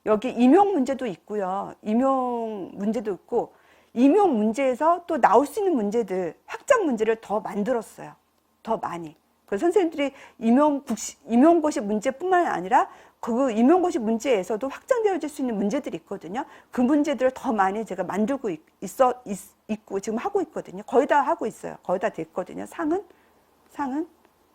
A: 여기 임용 문제도 있고요. 임용 문제도 있고 임용 문제에서 또 나올 수 있는 문제들 확장 문제를 더 만들었어요. 더 많이. 그래서 선생님들이 임용고시 문제뿐만 아니라 그 임용고시 문제에서도 확장되어질 수 있는 문제들이 있거든요. 그 문제들을 더 많이 제가 만들고 있고 지금 하고 있거든요. 거의 다 하고 있어요. 거의 다 됐거든요. 상은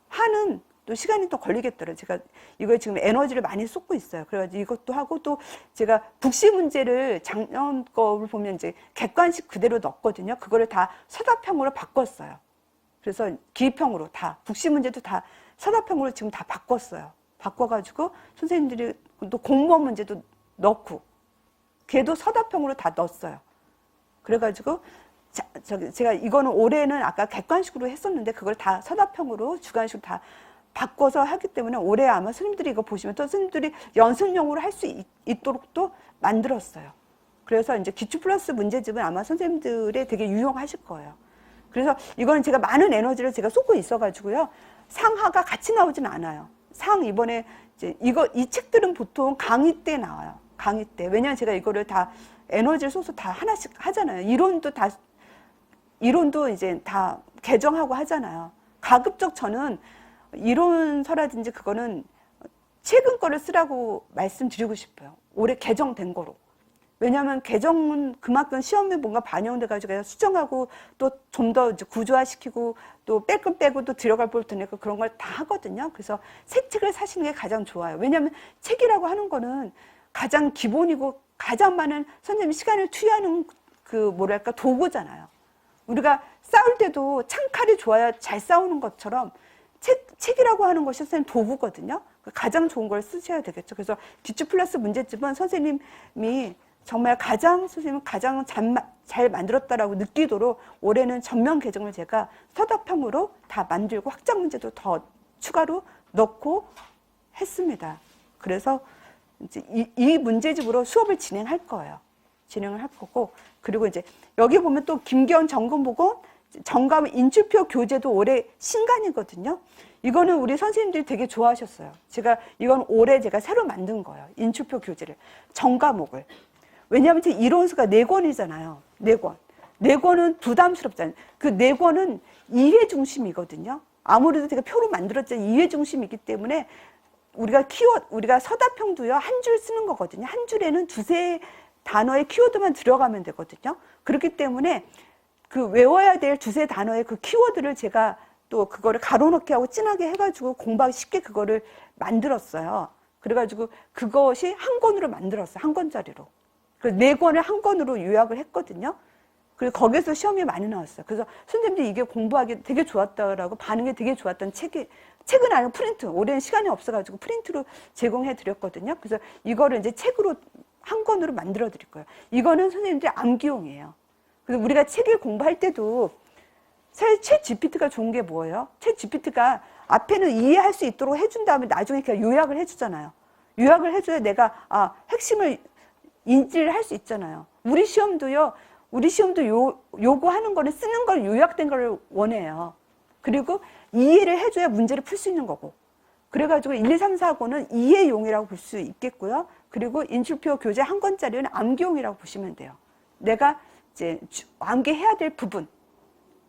A: 하는 또 시간이 또 걸리겠더라고요. 제가 이거에 지금 에너지를 많이 쏟고 있어요. 그래가지고 이것도 하고 또 제가 국시 문제를 작년 거를 보면 이제 객관식 그대로 넣었거든요. 그거를 다 서답형으로 바꿨어요. 그래서 기입형으로 다 국시 문제도 다 서답형으로 지금 다 바꿨어요. 바꿔가지고 선생님들이 또 공무원 문제도 넣고 걔도 서답형으로 다 넣었어요. 그래가지고 제가 이거는 올해는 아까 객관식으로 했었는데 그걸 다 서답형으로 주관식으로 다 바꿔서 하기 때문에 올해 아마 스님들이 이거 보시면 또 스님들이 연습용으로 할 수 있도록 또 만들었어요. 그래서 이제 기출 플러스 문제집은 아마 선생님들이 되게 유용하실 거예요. 그래서 이거는 제가 많은 에너지를 제가 쏟고 있어가지고요. 상하가 같이 나오진 않아요. 상 이번에 이제 이 책들은 보통 강의 때 나와요. 강의 때. 왜냐하면 제가 이거를 다 에너지를 쏟아서 다 하나씩 하잖아요. 이론도 이제 다 개정하고 하잖아요. 가급적 저는 이론서라든지 그거는 최근 거를 쓰라고 말씀드리고 싶어요. 올해 개정된 거로. 왜냐하면 개정은 그만큼 시험에 뭔가 반영돼 가지고 수정하고 또 좀 더 구조화시키고 또 뺄 건 빼고 또 들어갈 볼 테니까 그런 걸 다 하거든요. 그래서 새 책을 사시는 게 가장 좋아요. 왜냐하면 책이라고 하는 거는 가장 기본이고 가장 많은 선생님이 시간을 투여하는 그 뭐랄까 도구잖아요. 우리가 싸울 때도 창칼이 좋아야 잘 싸우는 것처럼 책이라고 하는 것이 선생님 도구거든요. 가장 좋은 걸 쓰셔야 되겠죠. 그래서 기출 플러스 문제집은 선생님이 정말 선생님은 가장 잘 만들었다라고 느끼도록 올해는 전면 개정을 제가 서답형으로 다 만들고 확장 문제도 더 추가로 넣고 했습니다. 그래서 이제 이 문제집으로 수업을 진행할 거예요. 진행을 할 거고, 그리고 이제 여기 보면 또 김기현 점검보건 정감 인출표 교재도 올해 신간이거든요. 이거는 우리 선생님들이 되게 좋아하셨어요. 이건 올해 제가 새로 만든 거예요. 인출표 교재를. 정과목을. 왜냐하면 제 이론수가 4권이잖아요. 4권. 4권은 부담스럽잖아요. 그 4권은 이해 중심이거든요. 아무래도 제가 표로 만들었잖아요. 이해 중심이기 때문에 우리가 서답형도요, 한 줄 쓰는 거거든요. 한 줄에는 2-3 단어의 키워드만 들어가면 되거든요. 그렇기 때문에 그 외워야 될 2-3 단어의 그 키워드를 제가 또 그거를 가로넣기 하고 진하게 해가지고 공부하기 쉽게 그거를 만들었어요. 그래가지고 그것이 한 권으로 만들었어요. 한 권짜리로. 그래서 4권을 한 권으로 요약을 했거든요. 그래서 거기서 시험이 많이 나왔어요. 그래서 선생님들이 이게 공부하기 되게 좋았다라고 반응이 되게 좋았던 책은 아니고 프린트. 올해는 시간이 없어가지고 프린트로 제공해 드렸거든요. 그래서 이거를 이제 책으로 한 권으로 만들어 드릴 거예요. 이거는 선생님들이 암기용이에요. 그래서 우리가 책을 공부할 때도 사실 챗 GPT가 좋은 게 뭐예요? 챗 GPT가 앞에는 이해할 수 있도록 해준 다음에 나중에 그냥 요약을 해주잖아요. 요약을 해줘야 내가 핵심을 인지를 할 수 있잖아요. 우리 시험도 요구하는 거를 쓰는 걸 요약된 걸 원해요. 그리고 이해를 해줘야 문제를 풀 수 있는 거고. 그래가지고 1, 2, 3, 4권은 이해용이라고 볼 수 있겠고요. 그리고 인출표 교재 한 권짜리는 암기용이라고 보시면 돼요. 내가 이제 암기해야 될 부분.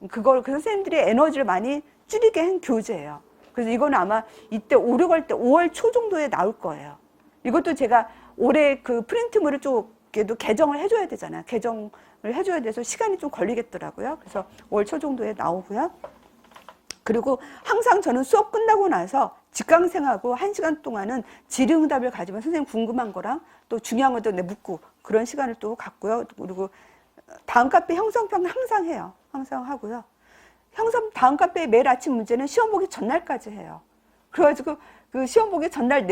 A: 그 선생님들이 에너지를 많이 줄이게 한 교재예요. 그래서 이거는 아마 이때 5, 6월 때 5월 초 정도에 나올 거예요. 이것도 제가 올해 그 프린트물을 쪽에도 개정을 해줘야 되잖아요. 개정을 해줘야 돼서 시간이 좀 걸리겠더라고요. 그래서 5월 초 정도에 나오고요. 그리고 항상 저는 수업 끝나고 나서 직강생하고 1시간 동안은 질의응답을 가지면 선생님 궁금한 거랑 또 중요한 것도 묻고 그런 시간을 또 갖고요. 그리고 다음 카페 형성평 항상 해요. 항상 하고요. 다음 카페 매일 아침 문제는 시험 보기 전날까지 해요. 그래가지고 그 시험 보기 전날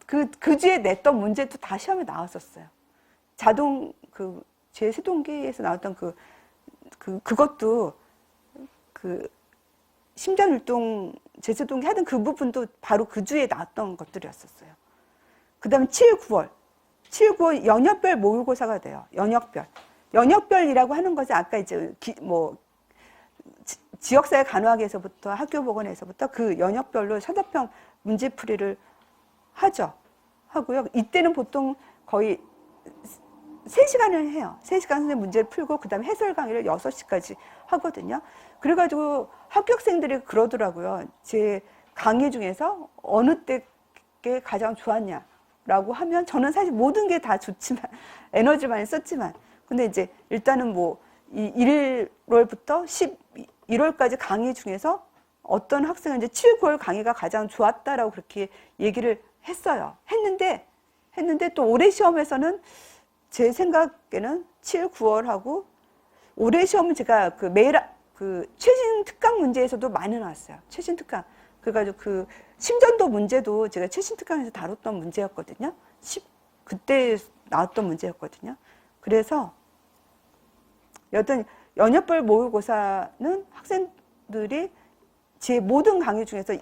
A: 그 주에 냈던 문제도 다 시험에 나왔었어요. 제 세동기에서 나왔던 그것도 심전율동 제세동기 하던 그 부분도 바로 그 주에 나왔던 것들이었었어요. 그 다음에 7, 9월 영역별 모의고사가 돼요. 영역별이라고 하는 것이 아까 이제 지역사회 간호학에서부터 학교보건에서부터 그 영역별로 서답형 문제풀이를 하고요. 이때는 보통 거의 3시간을 해요. 3시간 선생님 문제를 풀고 그 다음에 해설 강의를 6시까지 하거든요. 그래가지고 학교학생들이 그러더라고요. 제 강의 중에서 어느 때게 가장 좋았냐라고 하면 저는 사실 모든 게 다 좋지만 에너지를 많이 썼지만 근데 이제 일단은 1월부터 11월까지 강의 중에서 어떤 학생은 이제 7, 9월 강의가 가장 좋았다라고 그렇게 얘기를 했어요. 했는데 또 올해 시험에서는 제 생각에는 7, 9월하고 올해 시험은 제가 최신 특강 문제에서도 많이 나왔어요. 최신 특강. 그래가지고 심전도 문제도 제가 최신 특강에서 다뤘던 문제였거든요. 그때 나왔던 문제였거든요. 그래서 여튼 연역별 모의고사는 학생들이 제 모든 강의 중에서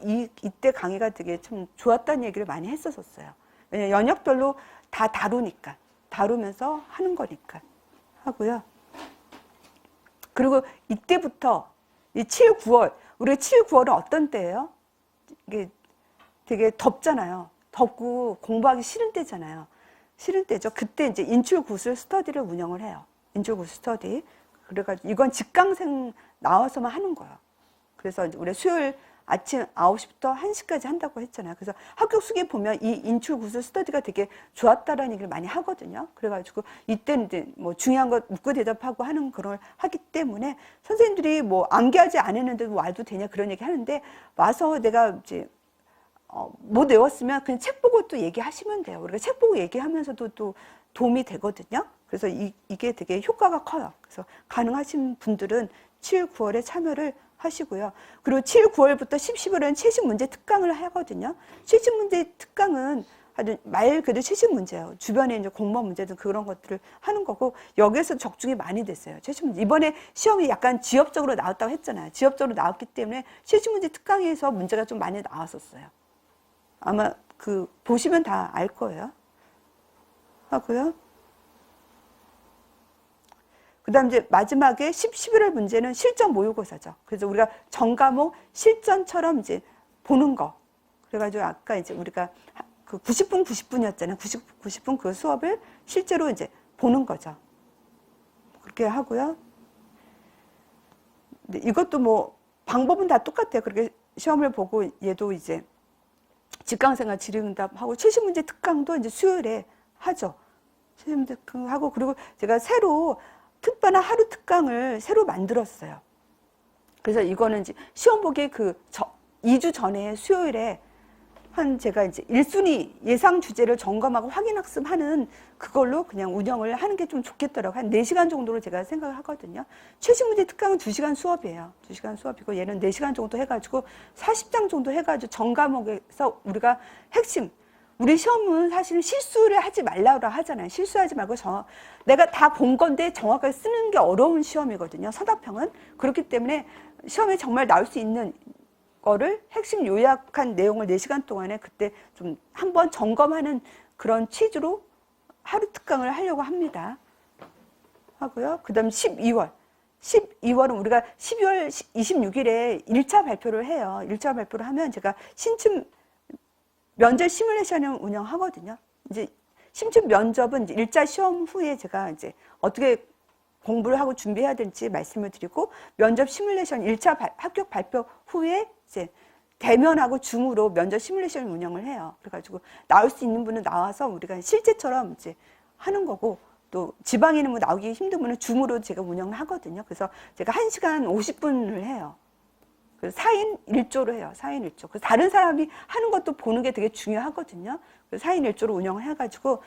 A: 이때 강의가 되게 참 좋았다는 얘기를 많이 했었어요. 왜냐면 연역별로 다 다루면서 하는 거니까 하고요. 그리고 이때부터 이 7, 9월 우리가 7, 9월은 어떤 때예요? 이게 되게 덥잖아요. 덥고 공부하기 싫은 때잖아요. 싫은 때죠. 그때 이제 인출구술 스터디를 운영을 해요. 인출구술 스터디. 그래가지고 이건 직강생 나와서만 하는 거예요. 그래서 이제 우리 수요일 아침 9시부터 1시까지 한다고 했잖아요. 그래서 합격 수기에 보면 이 인출 구술 스터디가 되게 좋았다라는 얘기를 많이 하거든요. 그래가지고 이때는 이제 뭐 중요한 거 묻고 대답하고 하는 그걸 하기 때문에 선생님들이 뭐 암기하지 않았는데 와도 되냐 그런 얘기 하는데 와서 내가 이제 못 외웠으면 그냥 책 보고 또 얘기하시면 돼요. 우리가 책 보고 얘기하면서도 또 도움이 되거든요. 그래서 이게 되게 효과가 커요. 그래서 가능하신 분들은 7, 9월에 참여를 하시고요. 그리고 7, 9월부터 10, 11월은 최신 문제 특강을 하거든요. 최신 문제 특강은 아주 말 그대로 최신 문제예요. 주변에 이제 공무원 문제든 그런 것들을 하는 거고 여기에서 적중이 많이 됐어요. 최신 문제. 이번에 시험이 약간 지역적으로 나왔다고 했잖아요. 지역적으로 나왔기 때문에 최신 문제 특강에서 문제가 좀 많이 나왔었어요. 아마 보시면 다 알 거예요. 하고요. 그 다음 이제 마지막에 11월 문제는 실전 모의고사죠. 그래서 우리가 전과목 실전처럼 이제 보는 거. 그래가지고 아까 이제 우리가 그 90분 90분이었잖아요. 90분 그 수업을 실제로 이제 보는 거죠. 그렇게 하고요. 근데 이것도 뭐 방법은 다 똑같아요. 그렇게 시험을 보고 얘도 이제 직강생활 질의응답하고 최신 문제 특강도 이제 수요일에 하죠. 최신 문제 특강하고 그리고 제가 새로 특별한 하루 특강을 새로 만들었어요. 그래서 이거는 이제 시험 보기 2주 전에 수요일에 제가 이제 1순위 예상 주제를 점검하고 확인 학습하는 그걸로 그냥 운영을 하는 게 좀 좋겠더라고요. 한 4시간 정도로 제가 생각을 하거든요. 최신 문제 특강은 2시간 수업이에요. 2시간 수업이고 얘는 4시간 정도 해가지고 40장 정도 해가지고 전 과목에서 우리가 핵심 우리 시험은 사실은 실수를 하지 말라고 하잖아요. 실수하지 말고 내가 다 본 건데 정확하게 쓰는 게 어려운 시험이거든요. 서답형은. 그렇기 때문에 시험에 정말 나올 수 있는 거를 핵심 요약한 내용을 4시간 동안에 그때 좀 한번 점검하는 그런 취지로 하루 특강을 하려고 합니다. 하고요. 그 다음 12월. 12월은 우리가 12월 26일에 1차 발표를 해요. 1차 발표를 하면 제가 신춘 면접 시뮬레이션을 운영하거든요. 이제 신춘 면접은 이제 1차 시험 후에 제가 이제 어떻게 공부를 하고 준비해야 될지 말씀을 드리고 면접 시뮬레이션 1차 합격 발표 후에 이제 대면하고 줌으로 면접 시뮬레이션을 운영을 해요. 그래가지고 나올 수 있는 분은 나와서 우리가 실제처럼 이제 하는 거고 또 지방에 있는 분 나오기 힘든 분은 줌으로 제가 운영을 하거든요. 그래서 제가 1시간 50분을 해요. 그래서 4인 1조로 해요. 4인 1조. 그래서 다른 사람이 하는 것도 보는 게 되게 중요하거든요. 그래서 4인 1조로 운영을 해가지고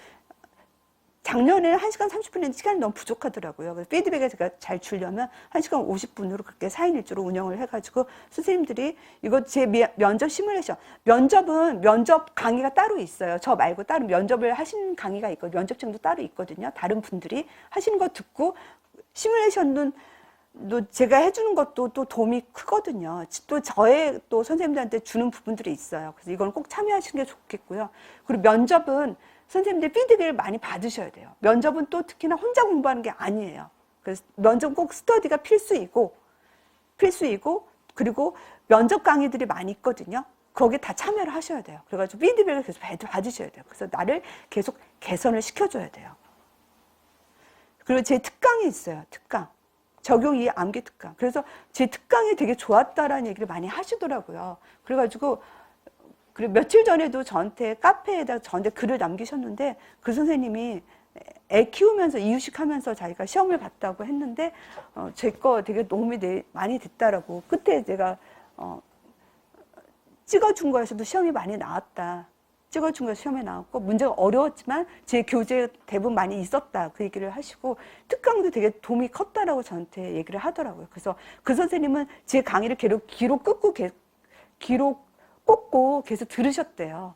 A: 작년에는 1시간 30분인데 시간이 너무 부족하더라고요. 그래서 피드백을 제가 잘 주려면 1시간 50분으로 그렇게 4인 1조로 운영을 해가지고 선생님들이 이거 제 면접 시뮬레이션. 면접은 면접 강의가 따로 있어요. 저 말고 따로 면접을 하신 강의가 있고 면접증도 따로 있거든요. 다른 분들이 하시는 거 듣고 시뮬레이션은 또 제가 해주는 것도 또 도움이 크거든요. 또 저의 또 선생님들한테 주는 부분들이 있어요. 그래서 이건 꼭 참여하시는 게 좋겠고요. 그리고 면접은 선생님들 피드백을 많이 받으셔야 돼요. 면접은 또 특히나 혼자 공부하는 게 아니에요. 그래서 면접은 꼭 스터디가 필수이고 그리고 면접 강의들이 많이 있거든요. 거기에 다 참여를 하셔야 돼요. 그래가지고 피드백을 계속 받으셔야 돼요. 그래서 나를 계속 개선을 시켜줘야 돼요. 그리고 제 특강이 있어요. 특강. 적용 2 암기 특강. 그래서 제 특강이 되게 좋았다라는 얘기를 많이 하시더라고요. 그래가지고 그리고 며칠 전에도 저한테 카페에다 저한테 글을 남기셨는데 그 선생님이 애 키우면서 이유식하면서 자기가 시험을 봤다고 했는데 제 거 되게 도움이 많이 됐다라고 끝에 제가 찍어준 거에서도 시험이 많이 나왔다. 찍어준 거에서 시험에 나왔고 문제가 어려웠지만 제 교재에 대부분 많이 있었다. 그 얘기를 하시고 특강도 되게 도움이 컸다라고 저한테 얘기를 하더라고요. 그래서 그 선생님은 제 강의를 기록 꽂고 계속 들으셨대요.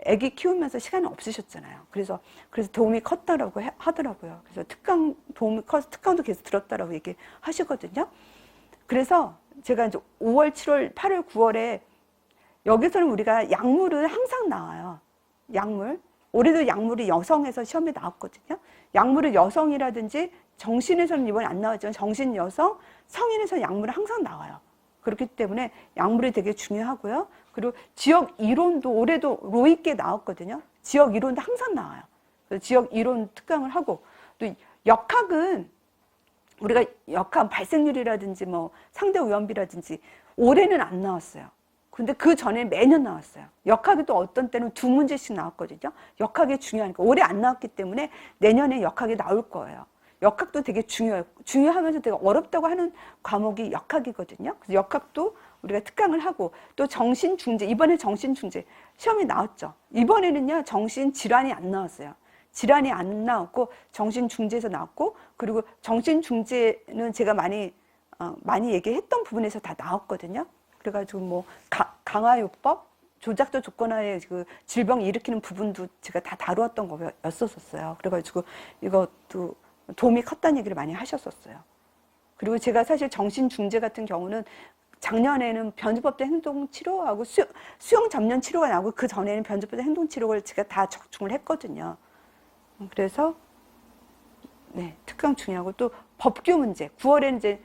A: 아기 키우면서 시간이 없으셨잖아요. 그래서 도움이 컸다라고 하더라고요. 그래서 도움이 커서 특강도 계속 들었다라고 얘기하시거든요. 그래서 제가 이제 5월, 7월, 8월, 9월에 여기서는 우리가 약물은 항상 나와요. 약물. 올해도 약물이 여성에서 시험에 나왔거든요. 약물은 여성이라든지 정신에서는 이번에 안 나왔지만 정신 여성, 성인에서 약물은 항상 나와요. 그렇기 때문에 약물이 되게 중요하고요. 그리고 지역 이론도 올해도 로이께 나왔거든요. 지역 이론도 항상 나와요. 그래서 지역 이론 특강을 하고 또 역학은 우리가 역학 발생률이라든지 뭐 상대 오염비라든지 올해는 안 나왔어요. 근데 그 전에 매년 나왔어요. 역학이 또 어떤 때는 2문제씩 나왔거든요. 역학이 중요하니까. 올해 안 나왔기 때문에 내년에 역학이 나올 거예요. 역학도 되게 중요해요. 중요하면서 되게 어렵다고 하는 과목이 역학이거든요. 그래서 역학도 우리가 특강을 하고, 또 정신중재, 이번에 정신중재 시험이 나왔죠. 이번에는요, 정신질환이 안 나왔어요. 질환이 안 나왔고, 정신중재에서 나왔고, 그리고 정신중재는 제가 많이 얘기했던 부분에서 다 나왔거든요. 그래가지고 뭐 강화요법, 조작적 조건하에 그 질병 일으키는 부분도 제가 다 다루었던 거였었어요. 그래가지고 이것도 도움이 컸다는 얘기를 많이 하셨었어요. 그리고 제가 사실 정신중재 같은 경우는 작년에는 변주법적 행동치료하고 수용 전면 치료가 나오고, 그 전에는 변주법적 행동치료를 제가 다 적중을 했거든요. 그래서 네, 특강 중요하고, 또 법규 문제, 9월에는 이제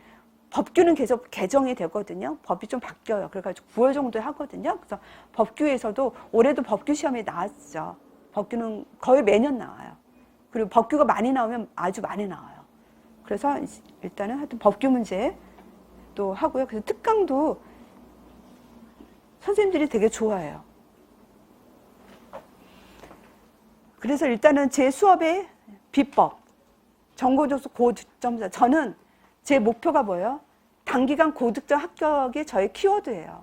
A: 법규는 계속 개정이 되거든요. 법이 좀 바뀌어요. 그래가지고 9월 정도에 하거든요. 그래서 법규에서도 올해도 법규 시험이 나왔죠. 법규는 거의 매년 나와요. 그리고 법규가 많이 나오면 아주 많이 나와요. 그래서 일단은 하여튼 법규 문제 또 하고요. 그래서 특강도 선생님들이 되게 좋아해요. 그래서 일단은 제 수업의 비법, 정고조수 고득점자. 저는 제 목표가 뭐예요? 단기간 고득점 합격이 저의 키워드예요.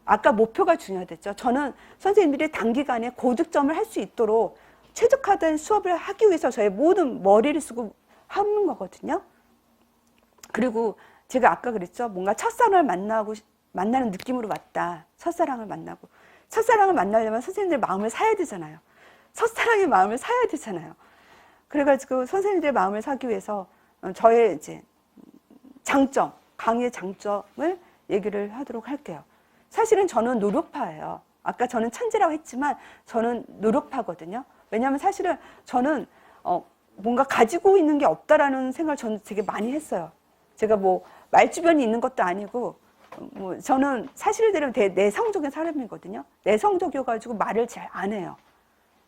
A: 아까 목표가 중요하댔죠. 저는 선생님들이 단기간에 고득점을 할 수 있도록 최적화된 수업을 하기 위해서 저의 모든 머리를 쓰고 하는 거거든요. 그리고 제가 아까 그랬죠. 뭔가 첫사랑을 만나는 느낌으로 왔다. 첫사랑을 만나려면 선생님들 마음을 사야 되잖아요. 첫사랑의 마음을 사야 되잖아요. 그래가지고 선생님들의 마음을 사기 위해서 저의 이제 장점, 강의의 장점을 얘기를 하도록 할게요. 사실은 저는 노력파예요. 아까 저는 천재라고 했지만 저는 노력파거든요. 왜냐하면 사실은 저는 뭔가 가지고 있는 게 없다라는 생각을 저는 되게 많이 했어요. 제가 뭐 말주변이 있는 것도 아니고, 뭐 저는 사실대로 내성적인 사람이거든요. 내성적이어가지고 말을 잘 안 해요.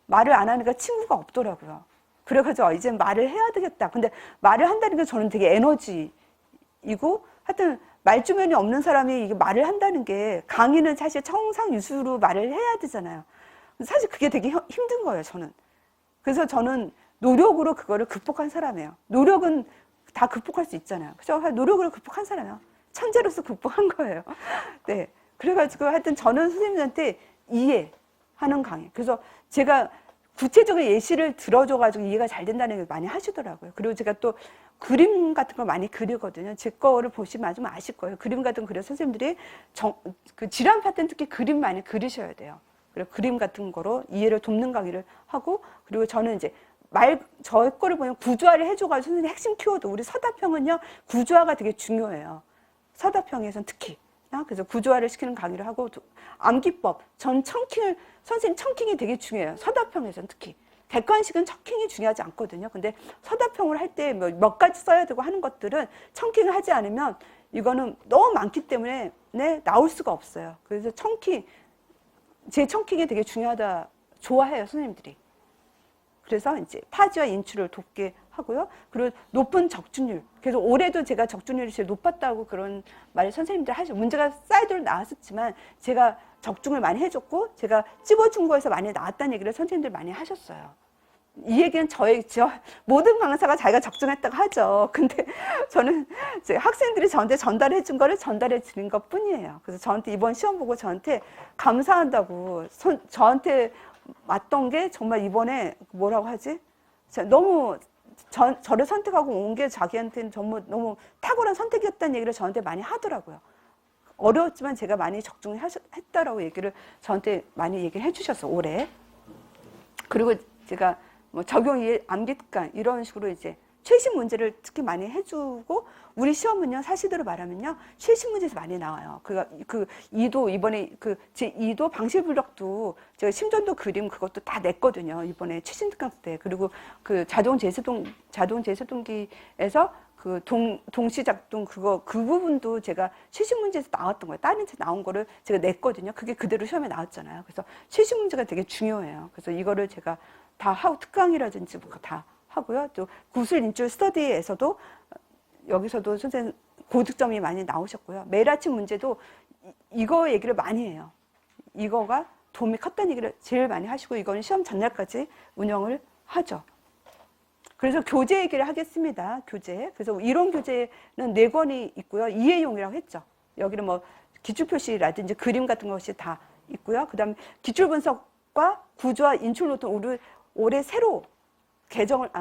A: 말을 안 하니까 친구가 없더라고요. 그래가지고 이제 말을 해야 되겠다. 근데 말을 한다는 게 저는 되게 에너지이고, 하여튼 말주변이 없는 사람이 이게 말을 한다는 게, 강의는 사실 청상유수로 말을 해야 되잖아요. 사실 그게 되게 힘든 거예요, 저는. 그래서 저는 노력으로 그거를 극복한 사람이에요. 노력은 다 극복할 수 있잖아요. 그죠? 노력으로 극복한 사람이에요. 천재로서 극복한 거예요. 네. 그래가지고 하여튼 저는 선생님한테 이해하는 강의. 그래서 제가 구체적인 예시를 들어줘가지고 이해가 잘 된다는 걸 많이 하시더라고요. 그리고 제가 또 그림 같은 걸 많이 그리거든요. 제 거를 보시면 좀 아실 거예요. 그림 같은 거 그려서 선생님들이 그 질환 파트는 특히 그림 많이 그리셔야 돼요. 그리고 그림 같은 거로 이해를 돕는 강의를 하고, 그리고 저는 이제 저 거를 보면 구조화를 해줘가지고 선생님 핵심 키워드, 우리 서다평은요, 구조화가 되게 중요해요. 서다평에서는 특히. 그래서 구조화를 시키는 강의를 하고, 암기법, 선생님 청킹이 되게 중요해요. 서다평에서는 특히. 객관식은 청킹이 중요하지 않거든요. 근데 서다평을 할 때 몇 가지 써야 되고 하는 것들은 청킹을 하지 않으면 이거는 너무 많기 때문에 나올 수가 없어요. 그래서 제 청킹이 되게 중요하다, 좋아해요, 선생님들이. 그래서 이제 파지와 인출을 돕게 하고요. 그리고 높은 적중률. 그래서 올해도 제가 적중률이 제일 높았다고 그런 말을 선생님들 하시고, 문제가 사이드로 나왔었지만 제가 적중을 많이 해줬고, 제가 찝어준 거에서 많이 나왔다는 얘기를 선생님들 많이 하셨어요. 이 얘기는 모든 강사가 자기가 적중했다고 하죠. 근데 저는 학생들이 저한테 전달해 준 거를 전달해 드린 것 뿐이에요. 그래서 저한테 이번 시험 보고 저한테 감사한다고, 저한테 왔던 게 정말 이번에 뭐라고 하지? 너무 저를 선택하고 온 게 자기한테는 정말 너무 탁월한 선택이었다는 얘기를 저한테 많이 하더라고요. 어려웠지만 제가 많이 적중했다라고 얘기를 저한테 많이 얘기를 해주셨어, 올해. 그리고 제가 뭐 적용이 암기특강 이런 식으로 이제 최신 문제를 특히 많이 해주고, 우리 시험은요, 사실대로 말하면요, 최신 문제에서 많이 나와요. 그 2도, 이번에 제 2도 방실불력도 제가 심전도 그림 그것도 다 냈거든요. 이번에 최신 특강 때. 그리고 그 자동 제세동기에서 그 동시작동 그 부분도 제가 최신 문제에서 나왔던 거예요. 다른 데 나온 거를 제가 냈거든요. 그게 그대로 시험에 나왔잖아요. 그래서 최신 문제가 되게 중요해요. 그래서 이거를 제가 다 하고, 특강이라든지 다 하고요. 또 구술 인출 스터디에서도 여기서도 선생님 고득점이 많이 나오셨고요. 매일 아침 문제도 이거 얘기를 많이 해요. 이거가 도움이 컸다는 얘기를 제일 많이 하시고, 이거는 시험 전날까지 운영을 하죠. 그래서 교재 얘기를 하겠습니다. 교재. 그래서 이론 교재는 4권이 있고요. 이해용이라고 했죠. 여기는 뭐 기출표시라든지 그림 같은 것이 다 있고요. 그 다음에 기출분석과 구조와 인출노트 올해 새로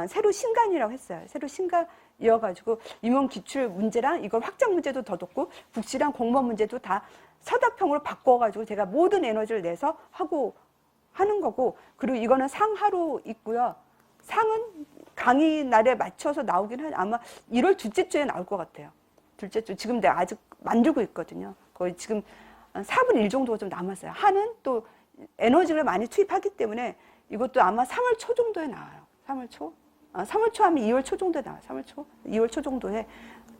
A: 새로 신간이라고 했어요. 새로 신간이어가지고 임용 기출 문제랑 이걸 확장 문제도 더 넣고 국시랑 공무원 문제도 다 서답형으로 바꿔가지고 제가 모든 에너지를 내서 하는 거고, 그리고 이거는 상하로 있고요. 상은 강의 날에 맞춰서 나오긴 아마 1월 둘째 주에 나올 것 같아요. 둘째 주. 지금 내가 아직 만들고 있거든요. 거의 지금 4분의 1 정도가 좀 남았어요. 하는 또 에너지를 많이 투입하기 때문에 이것도 아마 3월 초 정도에 나와요. 3월 초? 3월 초 하면 2월 초 정도에 나와요. 3월 초? 2월 초 정도에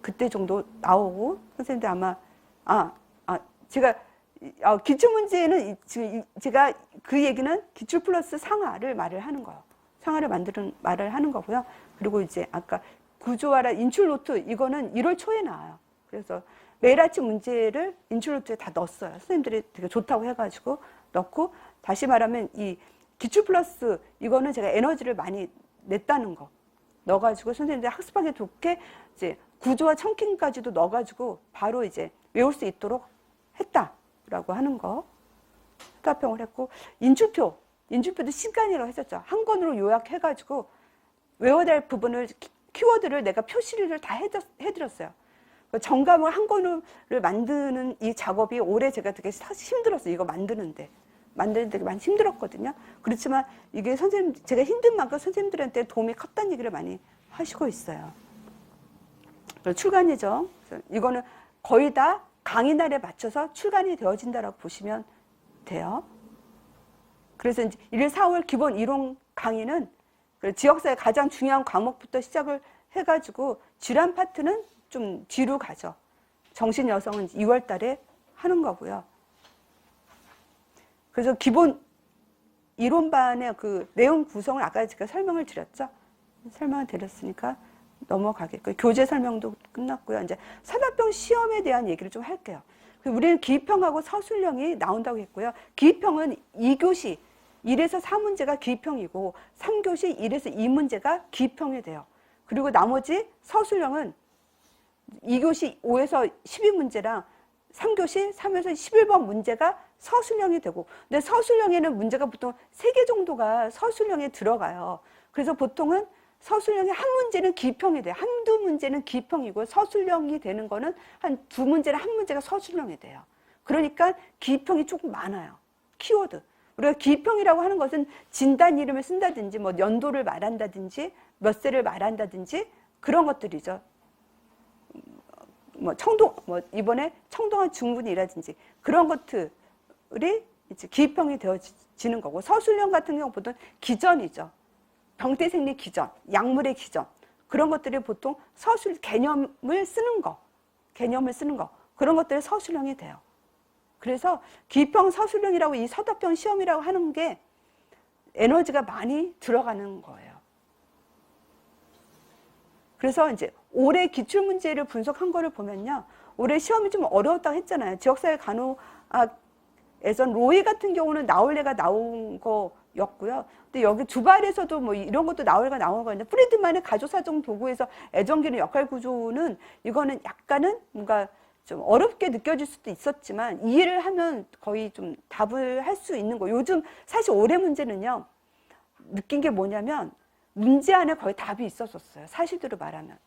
A: 그때 정도 나오고, 선생님들 아마, 제가, 기출문제는 지금 제가 그 얘기는 기출 플러스 상하를 말을 하는 거예요. 상하를 말을 하는 거고요. 그리고 이제 아까 구조화라 인출노트, 이거는 1월 초에 나와요. 그래서 매일 아침 문제를 인출노트에 다 넣었어요. 선생님들이 되게 좋다고 해가지고 넣고, 다시 말하면 이 기출 플러스 이거는 제가 에너지를 많이 냈다는 거 넣어가지고 선생님들 학습하기 좋게 이제 구조와 첨킹까지도 넣어가지고 바로 이제 외울 수 있도록 했다라고 하는 거 서답형을 했고, 인출표도 시간이라고 했었죠. 한 권으로 요약해가지고 외워야 될 부분을 키워드를 내가 표시를 다 해드렸어요. 정감을 한 권을 만드는 이 작업이 올해 제가 되게 힘들었어요. 이거 만드는데 되게 많이 힘들었거든요. 그렇지만 이게 제가 힘든 만큼 선생님들한테 도움이 컸다는 얘기를 많이 하시고 있어요. 출간이죠. 이거는 거의 다 강의 날에 맞춰서 출간이 되어진다라고 보시면 돼요. 그래서 이제 1, 4월 기본 이론 강의는 지역사회 가장 중요한 과목부터 시작을 해가지고 질환 파트는 좀 뒤로 가죠. 정신 여성은 2월 달에 하는 거고요. 그래서 기본 이론반의 그 내용 구성을 아까 제가 설명을 드렸죠. 설명을 드렸으니까 넘어가겠고요. 교재 설명도 끝났고요. 이제 서답형 시험에 대한 얘기를 좀 할게요. 우리는 기입형하고 서술형이 나온다고 했고요. 기입형은 2교시 1에서 4문제가 기입형이고 3교시 1에서 2문제가 기입형이 돼요. 그리고 나머지 서술형은 2교시 5에서 12문제랑 3교시 3에서 11번 문제가 서술형이 되고, 근데 서술형에는 문제가 보통 3개 정도가 서술형에 들어가요. 그래서 보통은 서술형의 한 문제는 기입형이 돼요. 한두 문제는 기입형이고 서술형이 되는 거는 한 2문제나 한 문제가 서술형이 돼요. 그러니까 기입형이 조금 많아요. 키워드. 우리가 기입형이라고 하는 것은 진단 이름을 쓴다든지 뭐 연도를 말한다든지 몇 세를 말한다든지 그런 것들이죠. 이번에 청동한 중분이라든지 그런 것들이 이제 기입형이 되어지는 거고, 서술형 같은 경우 보통 기전이죠. 병태생리 기전, 약물의 기전, 그런 것들이 보통 개념을 쓰는 거, 그런 것들이 서술형이 돼요. 그래서 기입형, 서술형이라고 이 서답형 시험이라고 하는 게 에너지가 많이 들어가는 거예요. 그래서 이제 올해 기출문제를 분석한 거를 보면요. 올해 시험이 좀 어려웠다고 했잖아요. 지역사회 간호학에선 로이 같은 경우는 나올래가 나온 거였고요. 근데 여기 두발에서도 뭐 이런 것도 나올래가 나온 거였는데, 프리드만의 가족사정 도구에서 애정기능 역할 구조는 이거는 약간은 뭔가 좀 어렵게 느껴질 수도 있었지만 이해를 하면 거의 좀 답을 할 수 있는 거. 요즘 사실 올해 문제는요. 느낀 게 뭐냐면 문제 안에 거의 답이 있었었어요. 사실대로 말하면.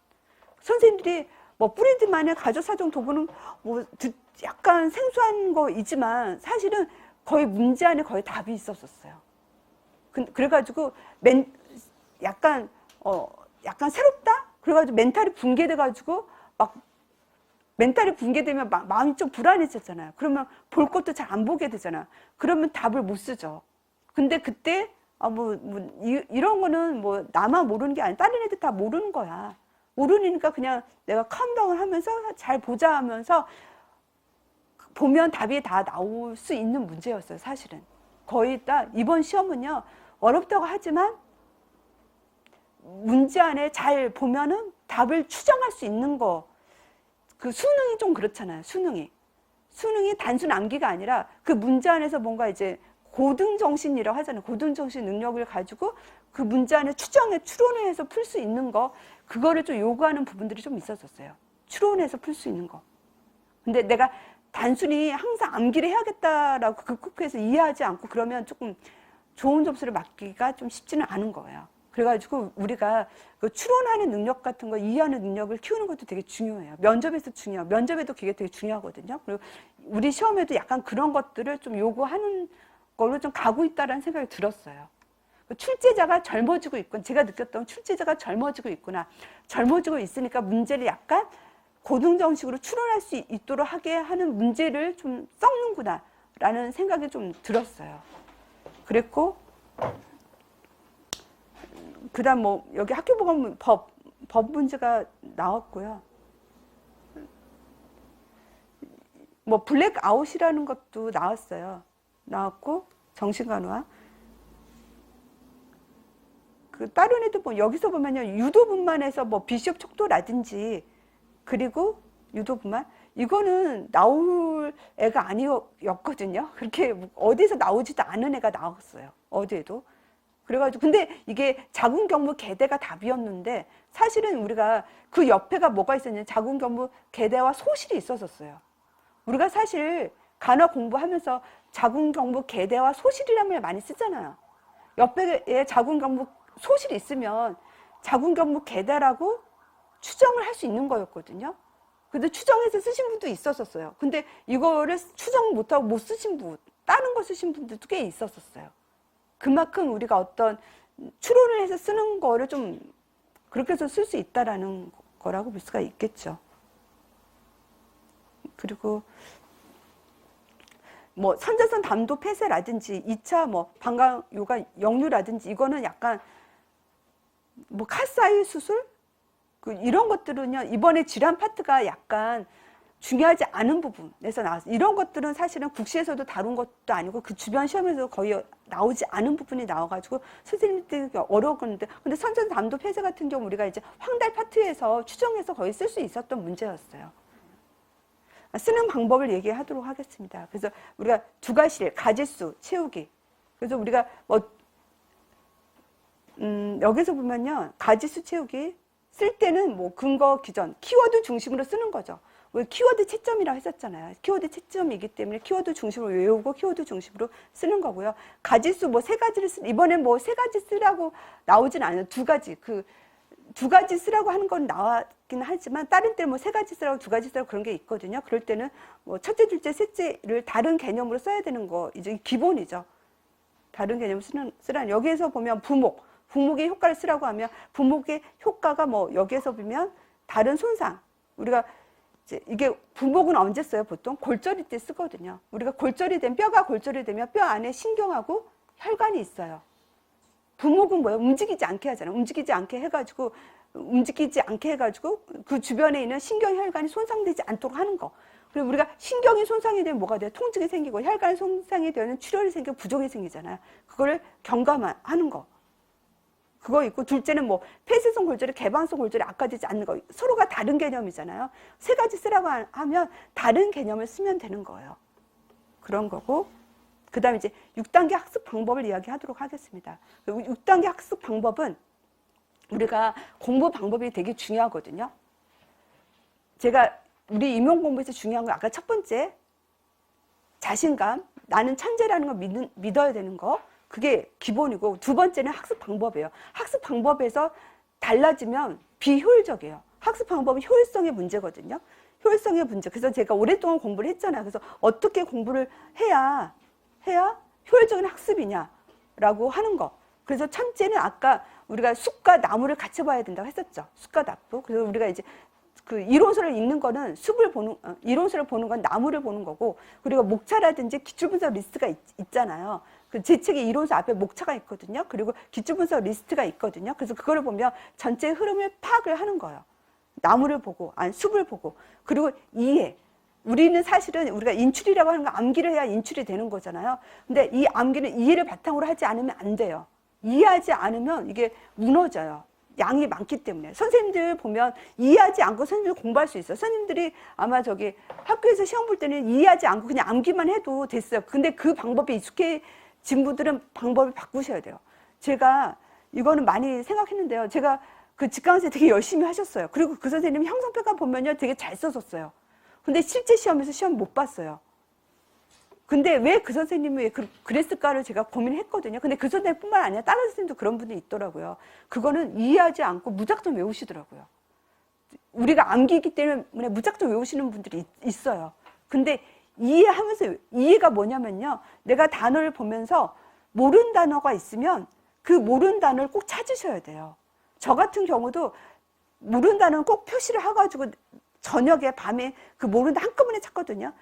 A: 선생님들이 뭐 프리드만의 가족사정 도구는 뭐 약간 생소한 거이지만 사실은 거의 문제 안에 거의 답이 있었었어요. 그래가지고 약간 새롭다? 그래가지고 멘탈이 붕괴돼가지고 멘탈이 붕괴되면 마음이 좀 불안해졌잖아요. 그러면 볼 것도 잘 안 보게 되잖아요. 그러면 답을 못 쓰죠. 근데 그때 이런 거는 뭐 나만 모르는 게 아니라 다른 애들 다 모르는 거야. 모르니까 그냥 내가 캄다운을 하면서 잘 보자 하면서 보면 답이 다 나올 수 있는 문제였어요. 사실은 거의 다 이번 시험은요 어렵다고 하지만 문제 안에 잘 보면은 답을 추정할 수 있는 거. 그 수능이 좀 그렇잖아요. 수능이 수능이 단순 암기가 아니라 그 문제 안에서 뭔가 이제 고등정신이라고 하잖아요. 고등정신 능력을 가지고 그 문제 안에 추론을 해서 풀 수 있는 거, 그거를 좀 요구하는 부분들이 좀 있었었어요. 추론해서 풀 수 있는 거. 근데 내가 단순히 항상 암기를 해야겠다라고 극복해서 이해하지 않고 그러면 조금 좋은 점수를 맞기가 좀 쉽지는 않은 거예요. 그래가지고 우리가 그 추론하는 능력 같은 거, 이해하는 능력을 키우는 것도 되게 중요해요. 면접에서 중요해요. 면접에도 그게 되게 중요하거든요. 그리고 우리 시험에도 약간 그런 것들을 좀 요구하는 걸로 좀 가고 있다라는 생각이 들었어요. 출제자가 젊어지고 있군. 제가 느꼈던 출제자가 젊어지고 있구나. 젊어지고 있으니까 문제를 약간 고등정식으로 추론할 수 있도록 하게 하는 문제를 좀 썩는구나 라는 생각이 좀 들었어요. 그랬고 그 다음 뭐 여기 학교보건 법 문제가 나왔고요. 뭐 블랙아웃이라는 것도 나왔고 정신간호학. 그 다른 애도 뭐 여기서 보면요, 유도분만에서 뭐 비숍 촉도라든지, 그리고 유도분만, 이거는 나올 애가 아니었거든요. 그렇게 어디서 나오지도 않은 애가 나왔어요. 어디에도. 그래가지고 근데 이게 자궁경부 계대가 답이었는데 사실은 우리가 그 옆에가 뭐가 있었냐면 자궁경부 계대와 소실이 있었었어요. 우리가 사실 간호 공부하면서 자궁경부 계대와 소실이라는 말 많이 쓰잖아요. 옆에 자궁경부 소실이 있으면 자궁경부 계대라고 추정을 할 수 있는 거였거든요. 근데 추정해서 쓰신 분도 있었었어요. 근데 이거를 추정 못하고 못 쓰신 분, 다른 거 쓰신 분들도 꽤 있었었어요. 그만큼 우리가 어떤 추론을 해서 쓰는 거를 좀 그렇게 해서 쓸 수 있다라는 거라고 볼 수가 있겠죠. 그리고 뭐 선자선 담도 폐쇄라든지 2차 뭐 방광 요가 역류라든지 이거는 약간 뭐 카사이 수술 이런 것들은요 이번에 질환 파트가 약간 중요하지 않은 부분에서 나왔어요. 이런 것들은 사실은 국시에서도 다룬 것도 아니고 그 주변 시험에서 거의 나오지 않은 부분이 나와가지고 선생님들이 어려웠는데, 근데 선자선 담도 폐쇄 같은 경우 우리가 이제 황달 파트에서 추정해서 거의 쓸 수 있었던 문제였어요. 쓰는 방법을 얘기하도록 하겠습니다. 그래서 우리가 두가실, 가지수 채우기. 그래서 우리가 뭐 여기서 보면요, 가지수 채우기 쓸 때는 뭐 근거 기전, 키워드 중심으로 쓰는 거죠. 왜 키워드 채점이라고 했었잖아요. 키워드 채점이기 때문에 키워드 중심으로 외우고 키워드 중심으로 쓰는 거고요. 가지수 뭐 세 가지를 이번엔 뭐 세 가지 쓰라고 나오진 않아요. 두 가지. 두 가지 쓰라고 하는 건 나왔긴 하지만 다른 때는 뭐 세 가지 쓰라고 두 가지 쓰라고 그런 게 있거든요. 그럴 때는 뭐 첫째, 둘째, 셋째를 다른 개념으로 써야 되는 거 이제 기본이죠. 다른 개념을 쓰라는. 여기에서 보면 부목의 효과를 쓰라고 하면 부목의 효과가 뭐 여기에서 보면 다른 손상. 우리가 이제 이게 부목은 언제 써요? 보통 골절일 때 쓰거든요. 우리가 뼈가 골절이 되면 뼈 안에 신경하고 혈관이 있어요. 부목은 뭐예요? 움직이지 않게 하잖아요. 움직이지 않게 해가지고 그 주변에 있는 신경 혈관이 손상되지 않도록 하는 거. 그리고 우리가 신경이 손상이 되면 뭐가 돼요? 통증이 생기고, 혈관이 손상이 되면 출혈이 생기고 부종이 생기잖아요. 그거를 경감하는 거. 그거 있고, 둘째는 뭐 폐쇄성 골절이 개방성 골절이 악화되지 않는 거. 서로가 다른 개념이잖아요. 세 가지 쓰라고 하면 다른 개념을 쓰면 되는 거예요. 그런 거고, 그 다음에 이제 6단계 학습 방법을 이야기하도록 하겠습니다. 6단계 학습 방법은 우리가 공부 방법이 되게 중요하거든요. 제가 우리 임용 공부에서 중요한 건 아까 첫 번째 자신감, 나는 천재라는 걸 믿어야 되는 거, 그게 기본이고, 두 번째는 학습 방법이에요. 학습 방법에서 달라지면 비효율적이에요. 학습 방법은 효율성의 문제거든요. 효율성의 문제. 그래서 제가 오랫동안 공부를 했잖아요. 그래서 어떻게 공부를 해야 효율적인 학습이냐라고 하는 거. 그래서 첫째는 아까 우리가 숲과 나무를 같이 봐야 된다고 했었죠. 숲과 나무. 그래서 우리가 이제 그 이론서를 읽는 거는 이론서를 보는 건 나무를 보는 거고, 그리고 목차라든지 기출분석 리스트가 있잖아요. 그 제 책의 이론서 앞에 목차가 있거든요. 그리고 기출분석 리스트가 있거든요. 그래서 그거를 보면 전체 흐름을 파악을 하는 거예요. 나무를 보고, 숲을 보고, 그리고 이해. 우리는 사실은 우리가 인출이라고 하는 거 암기를 해야 인출이 되는 거잖아요. 근데 이 암기는 이해를 바탕으로 하지 않으면 안 돼요. 이해하지 않으면 이게 무너져요. 양이 많기 때문에. 선생님들 보면 이해하지 않고 선생님들 공부할 수 있어요. 선생님들이 아마 저기 학교에서 시험 볼 때는 이해하지 않고 그냥 암기만 해도 됐어요. 근데 그 방법에 익숙해진 분들은 방법을 바꾸셔야 돼요. 제가 이거는 많이 생각했는데요. 제가 그 직강생 되게 열심히 하셨어요. 그리고 그 선생님 형성평가 보면요, 되게 잘 써줬어요. 근데 실제 시험에서 시험 못 봤어요. 근데 왜 그 선생님이 왜 그랬을까를 제가 고민했거든요. 근데 그 선생님뿐만 아니라 다른 선생님도 그런 분이 있더라고요. 그거는 이해하지 않고 무작정 외우시더라고요. 우리가 암기이기 때문에 무작정 외우시는 분들이 있어요. 근데 이해하면서, 이해가 뭐냐면요, 내가 단어를 보면서 모르는 단어가 있으면 그 모르는 단어를 꼭 찾으셔야 돼요. 저 같은 경우도 모르는 단어는 꼭 표시를 해가지고 저녁에 밤에 그 모르는 단어 한꺼번에 찾거든요.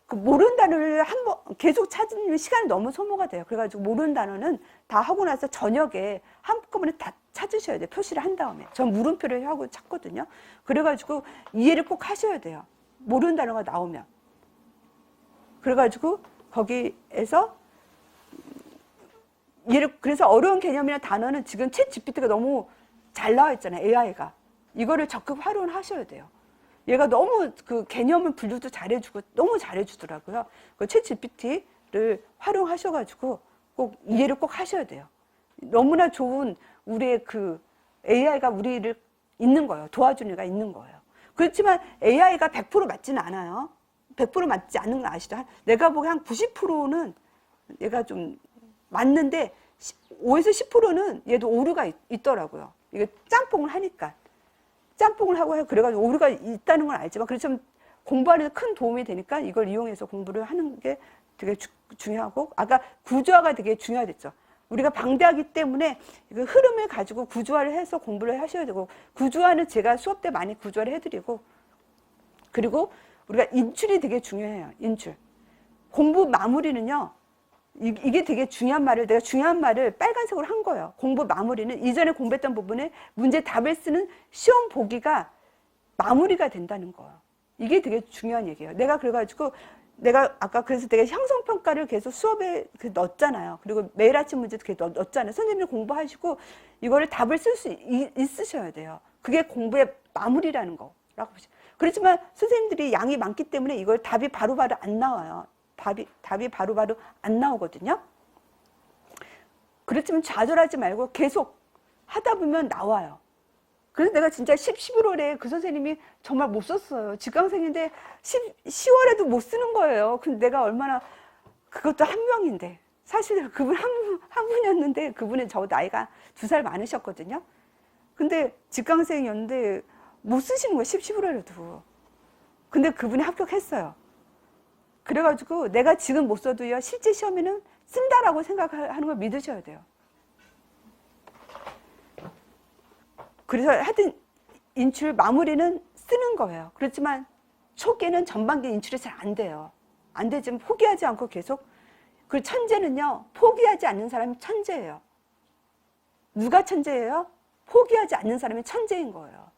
A: 그 모르는 단어를 한번 계속 찾는 시간이 너무 소모가 돼요. 그래가지고 모르는 단어는 다 하고 나서 저녁에 한꺼번에 다 찾으셔야 돼요. 표시를 한 다음에. 전 물음표를 하고 찾거든요. 그래가지고 이해를 꼭 하셔야 돼요. 모르는 단어가 나오면. 그래가지고 거기에서 그래서 어려운 개념이나 단어는 지금 챗 GPT가 너무 잘 나와 있잖아요. AI가. 이거를 적극 활용을 하셔야 돼요. 얘가 너무 그 개념을 분류도 잘해주고 너무 잘해주더라고요. 그 챗 GPT를 활용하셔가지고 꼭 이해를 꼭 하셔야 돼요. 너무나 좋은 우리의 그 AI가 우리를 있는 거예요. 도와주는 애가 있는 거예요. 그렇지만 AI가 100% 맞지는 않아요. 100% 맞지 않는 거 아시죠? 내가 보기에 한 90%는 얘가 좀 맞는데 5에서 10%는 얘도 오류가 있더라고요. 이게 짬뽕을 하니까. 짬뽕을 하고 해요. 그래가지고 오류가 있다는 건 알지만, 그렇지만 공부하는 데 큰 도움이 되니까 이걸 이용해서 공부를 하는 게 되게 중요하고, 아까 구조화가 되게 중요하겠죠. 우리가 방대하기 때문에 그 흐름을 가지고 구조화를 해서 공부를 하셔야 되고, 구조화는 제가 수업 때 많이 구조화를 해드리고, 그리고 우리가 인출이 되게 중요해요. 인출. 공부 마무리는요, 이게 되게 중요한 말을, 내가 중요한 말을 빨간색으로 한 거예요. 공부 마무리는 이전에 공부했던 부분에 문제 답을 쓰는 시험 보기가 마무리가 된다는 거예요. 이게 되게 중요한 얘기예요. 내가 그래가지고 내가 아까 그래서 내가 형성평가를 계속 수업에 넣었잖아요. 그리고 매일 아침 문제도 계속 넣었잖아요. 선생님이 공부하시고 이거를 답을 쓸 수 있으셔야 돼요. 그게 공부의 마무리라는 거라고 보시죠. 그렇지만 선생님들이 양이 많기 때문에 이걸 답이 바로바로 안 나와요. 답이 바로바로 안 나오거든요. 그렇지만 좌절하지 말고 계속 하다 보면 나와요. 그래서 내가 진짜 11월에 그 선생님이 정말 못 썼어요. 직강생인데 10월에도 못 쓰는 거예요. 근데 내가 얼마나, 그것도 한 명인데. 사실 그분 한 분이었는데 그분은 저 나이가 2살 많으셨거든요. 근데 직강생이었는데 못 쓰시는 거예요. 11월에도. 근데 그분이 합격했어요. 그래가지고 내가 지금 못 써도요, 실제 시험에는 쓴다라고 생각하는 걸 믿으셔야 돼요. 그래서 하여튼 인출 마무리는 쓰는 거예요. 그렇지만 초기에는 전반기 인출이 잘 안 돼요. 안 되지만 포기하지 않고 계속. 그리고 천재는요, 포기하지 않는 사람이 천재예요. 누가 천재예요? 포기하지 않는 사람이 천재인 거예요.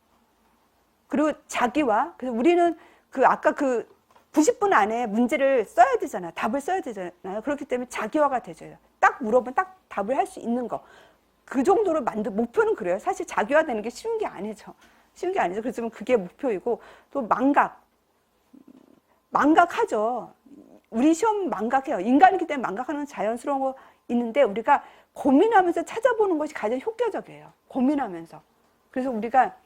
A: 그리고 자기와, 그래서 우리는 아까 90분 안에 문제를 써야 되잖아요. 답을 써야 되잖아요. 그렇기 때문에 자기화가 되죠. 딱 물어보면 딱 답을 할 수 있는 거. 그 정도로 목표는 그래요. 사실 자기화되는 게 쉬운 게 아니죠. 쉬운 게 아니죠. 그렇지만 그게 목표이고, 또 망각하죠. 우리 시험 망각해요. 인간이기 때문에 망각하는 자연스러운 거 있는데, 우리가 고민하면서 찾아보는 것이 가장 효과적이에요. 고민하면서. 그래서 우리가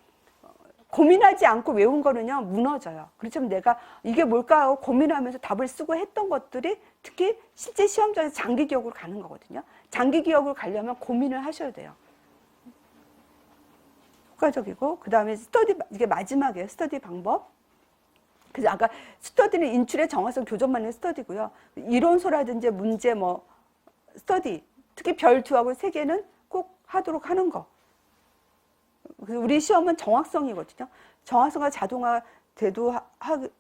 A: 고민하지 않고 외운 거는요, 무너져요. 그렇지만 내가 이게 뭘까 하고 고민하면서 답을 쓰고 했던 것들이 특히 실제 시험장에서 장기 기억으로 가는 거거든요. 장기 기억으로 가려면 고민을 하셔야 돼요. 효과적이고, 그 다음에 이게 마지막이에요. 스터디 방법. 그래서 아까 스터디는 인출의 정확성 교정만의 스터디고요. 이론서라든지 문제 스터디, 특히 별 2하고 3개는 꼭 하도록 하는 거. 우리 시험은 정확성이거든요. 정확성과 자동화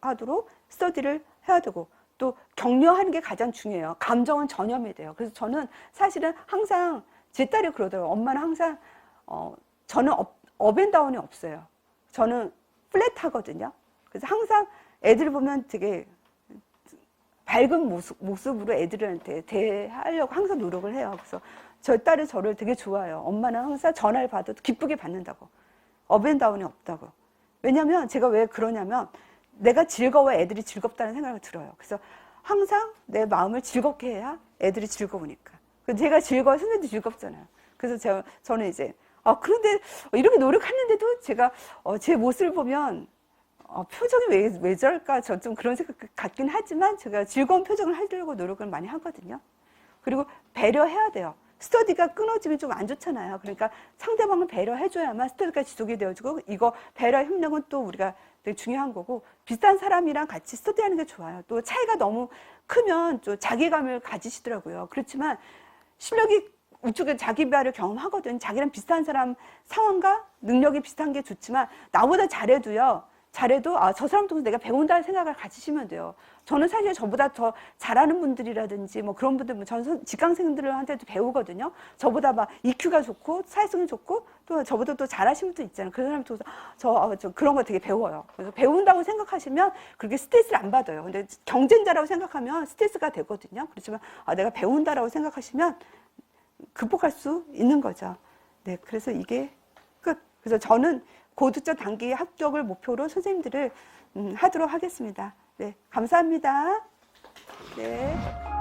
A: 하도록 스터디를 해야 되고, 또 격려하는 게 가장 중요해요. 감정은 전염이 돼요. 그래서 저는 사실은 항상 제 딸이 그러더라고요. 엄마는 항상 저는 업앤다운이 없어요. 저는 플랫하거든요. 그래서 항상 애들 보면 되게 밝은 모습으로 애들한테 대하려고 항상 노력을 해요. 그래서 저희 딸이 저를 되게 좋아해요. 엄마는 항상 전화를 받아도 기쁘게 받는다고. 업앤다운이 없다고. 왜냐면 제가 왜 그러냐면 내가 즐거워야 애들이 즐겁다는 생각이 들어요. 그래서 항상 내 마음을 즐겁게 해야 애들이 즐거우니까. 제가 즐거워야 선생님도 즐겁잖아요. 그래서 저는 이제 그런데 이렇게 노력했는데도 제가 제 모습을 보면 표정이 왜 저럴까 저 좀 그런 생각 같긴 하지만 제가 즐거운 표정을 하려고 노력을 많이 하거든요. 그리고 배려해야 돼요. 스터디가 끊어지면 좀 안 좋잖아요. 그러니까 상대방을 배려해줘야만 스터디가 지속이 되어지고 이거 배려 협력은 또 우리가 되게 중요한 거고 비슷한 사람이랑 같이 스터디하는 게 좋아요. 또 차이가 너무 크면 또 자기감을 가지시더라고요. 그렇지만 실력이 우측에 자기 비하를 경험하거든. 자기랑 비슷한 사람 상황과 능력이 비슷한 게 좋지만 나보다 잘해도 저 사람도 내가 배운다는 생각을 가지시면 돼요. 저는 사실 저보다 더 잘하는 분들이라든지 뭐 그런 분들, 저는 직강생들한테도 배우거든요. 저보다 막 EQ가 좋고 사회성이 좋고 또 저보다 또 잘하시는 분도 있잖아요. 그 사람도 저 그런 거 되게 배워요. 그래서 배운다고 생각하시면 그렇게 스트레스를 안 받아요. 근데 경쟁자라고 생각하면 스트레스가 되거든요. 그렇지만 내가 배운다라고 생각하시면 극복할 수 있는 거죠. 네, 그래서 이게 끝. 그래서 저는 고득점 단기 합격을 목표로 선생님들을 하도록 하겠습니다. 네, 감사합니다. 네.